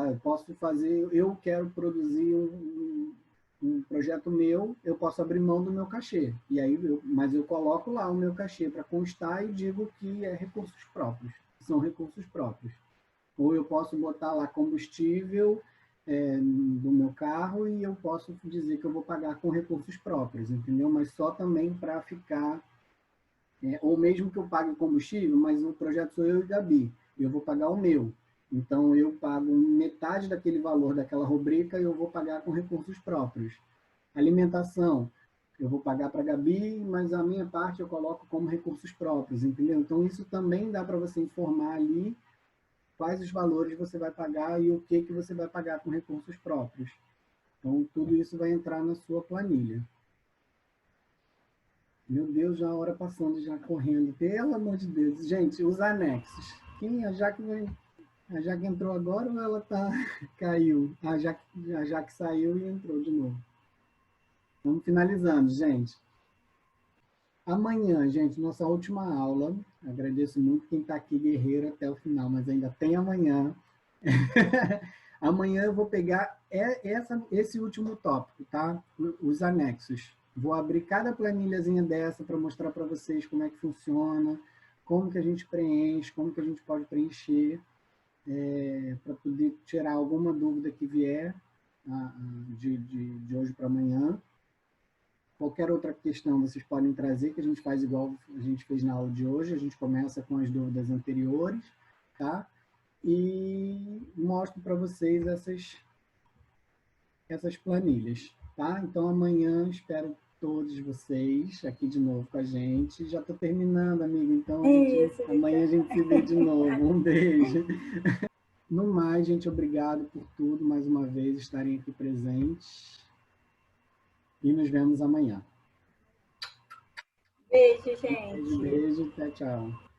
eu quero produzir um projeto meu, eu posso abrir mão do meu cachê, mas eu coloco lá o meu cachê para constar e digo que recursos próprios, são recursos próprios. Ou eu posso botar lá combustível do meu carro e eu posso dizer que eu vou pagar com recursos próprios, entendeu? Mas só também para ficar... ou mesmo que eu pague combustível, mas o projeto sou eu e Gabi, eu vou pagar o meu. Então, eu pago metade daquele valor daquela rubrica e eu vou pagar com recursos próprios. Alimentação, eu vou pagar para a Gabi, mas a minha parte eu coloco como recursos próprios, entendeu? Então, isso também dá para você informar ali quais os valores você vai pagar e o que você vai pagar com recursos próprios. Então, tudo isso vai entrar na sua planilha. Meu Deus, já a hora passando, já correndo. Pelo amor de Deus. Gente, os anexos. A Jaque entrou agora ou ela caiu? A Jaque saiu e entrou de novo. Vamos finalizando, gente. Amanhã, gente, nossa última aula. Agradeço muito quem está aqui guerreiro até o final, mas ainda tem amanhã. Amanhã eu vou pegar esse último tópico, tá? Os anexos. Vou abrir cada planilhazinha dessa para mostrar para vocês como é que funciona, como que a gente preenche, como que a gente pode preencher, para poder tirar alguma dúvida que vier de hoje para amanhã. Qualquer outra questão vocês podem trazer, que a gente faz igual a gente fez na aula de hoje. A gente começa com as dúvidas anteriores, tá? E mostro para vocês essas planilhas, tá? Então, amanhã espero todos vocês aqui de novo com a gente. Já estou terminando, amiga, então amanhã a gente se vê de novo. Um beijo. No mais, gente, obrigado por tudo, mais uma vez, estarem aqui presentes. E nos vemos amanhã. Beijo, gente. Beijo, tchau, tchau.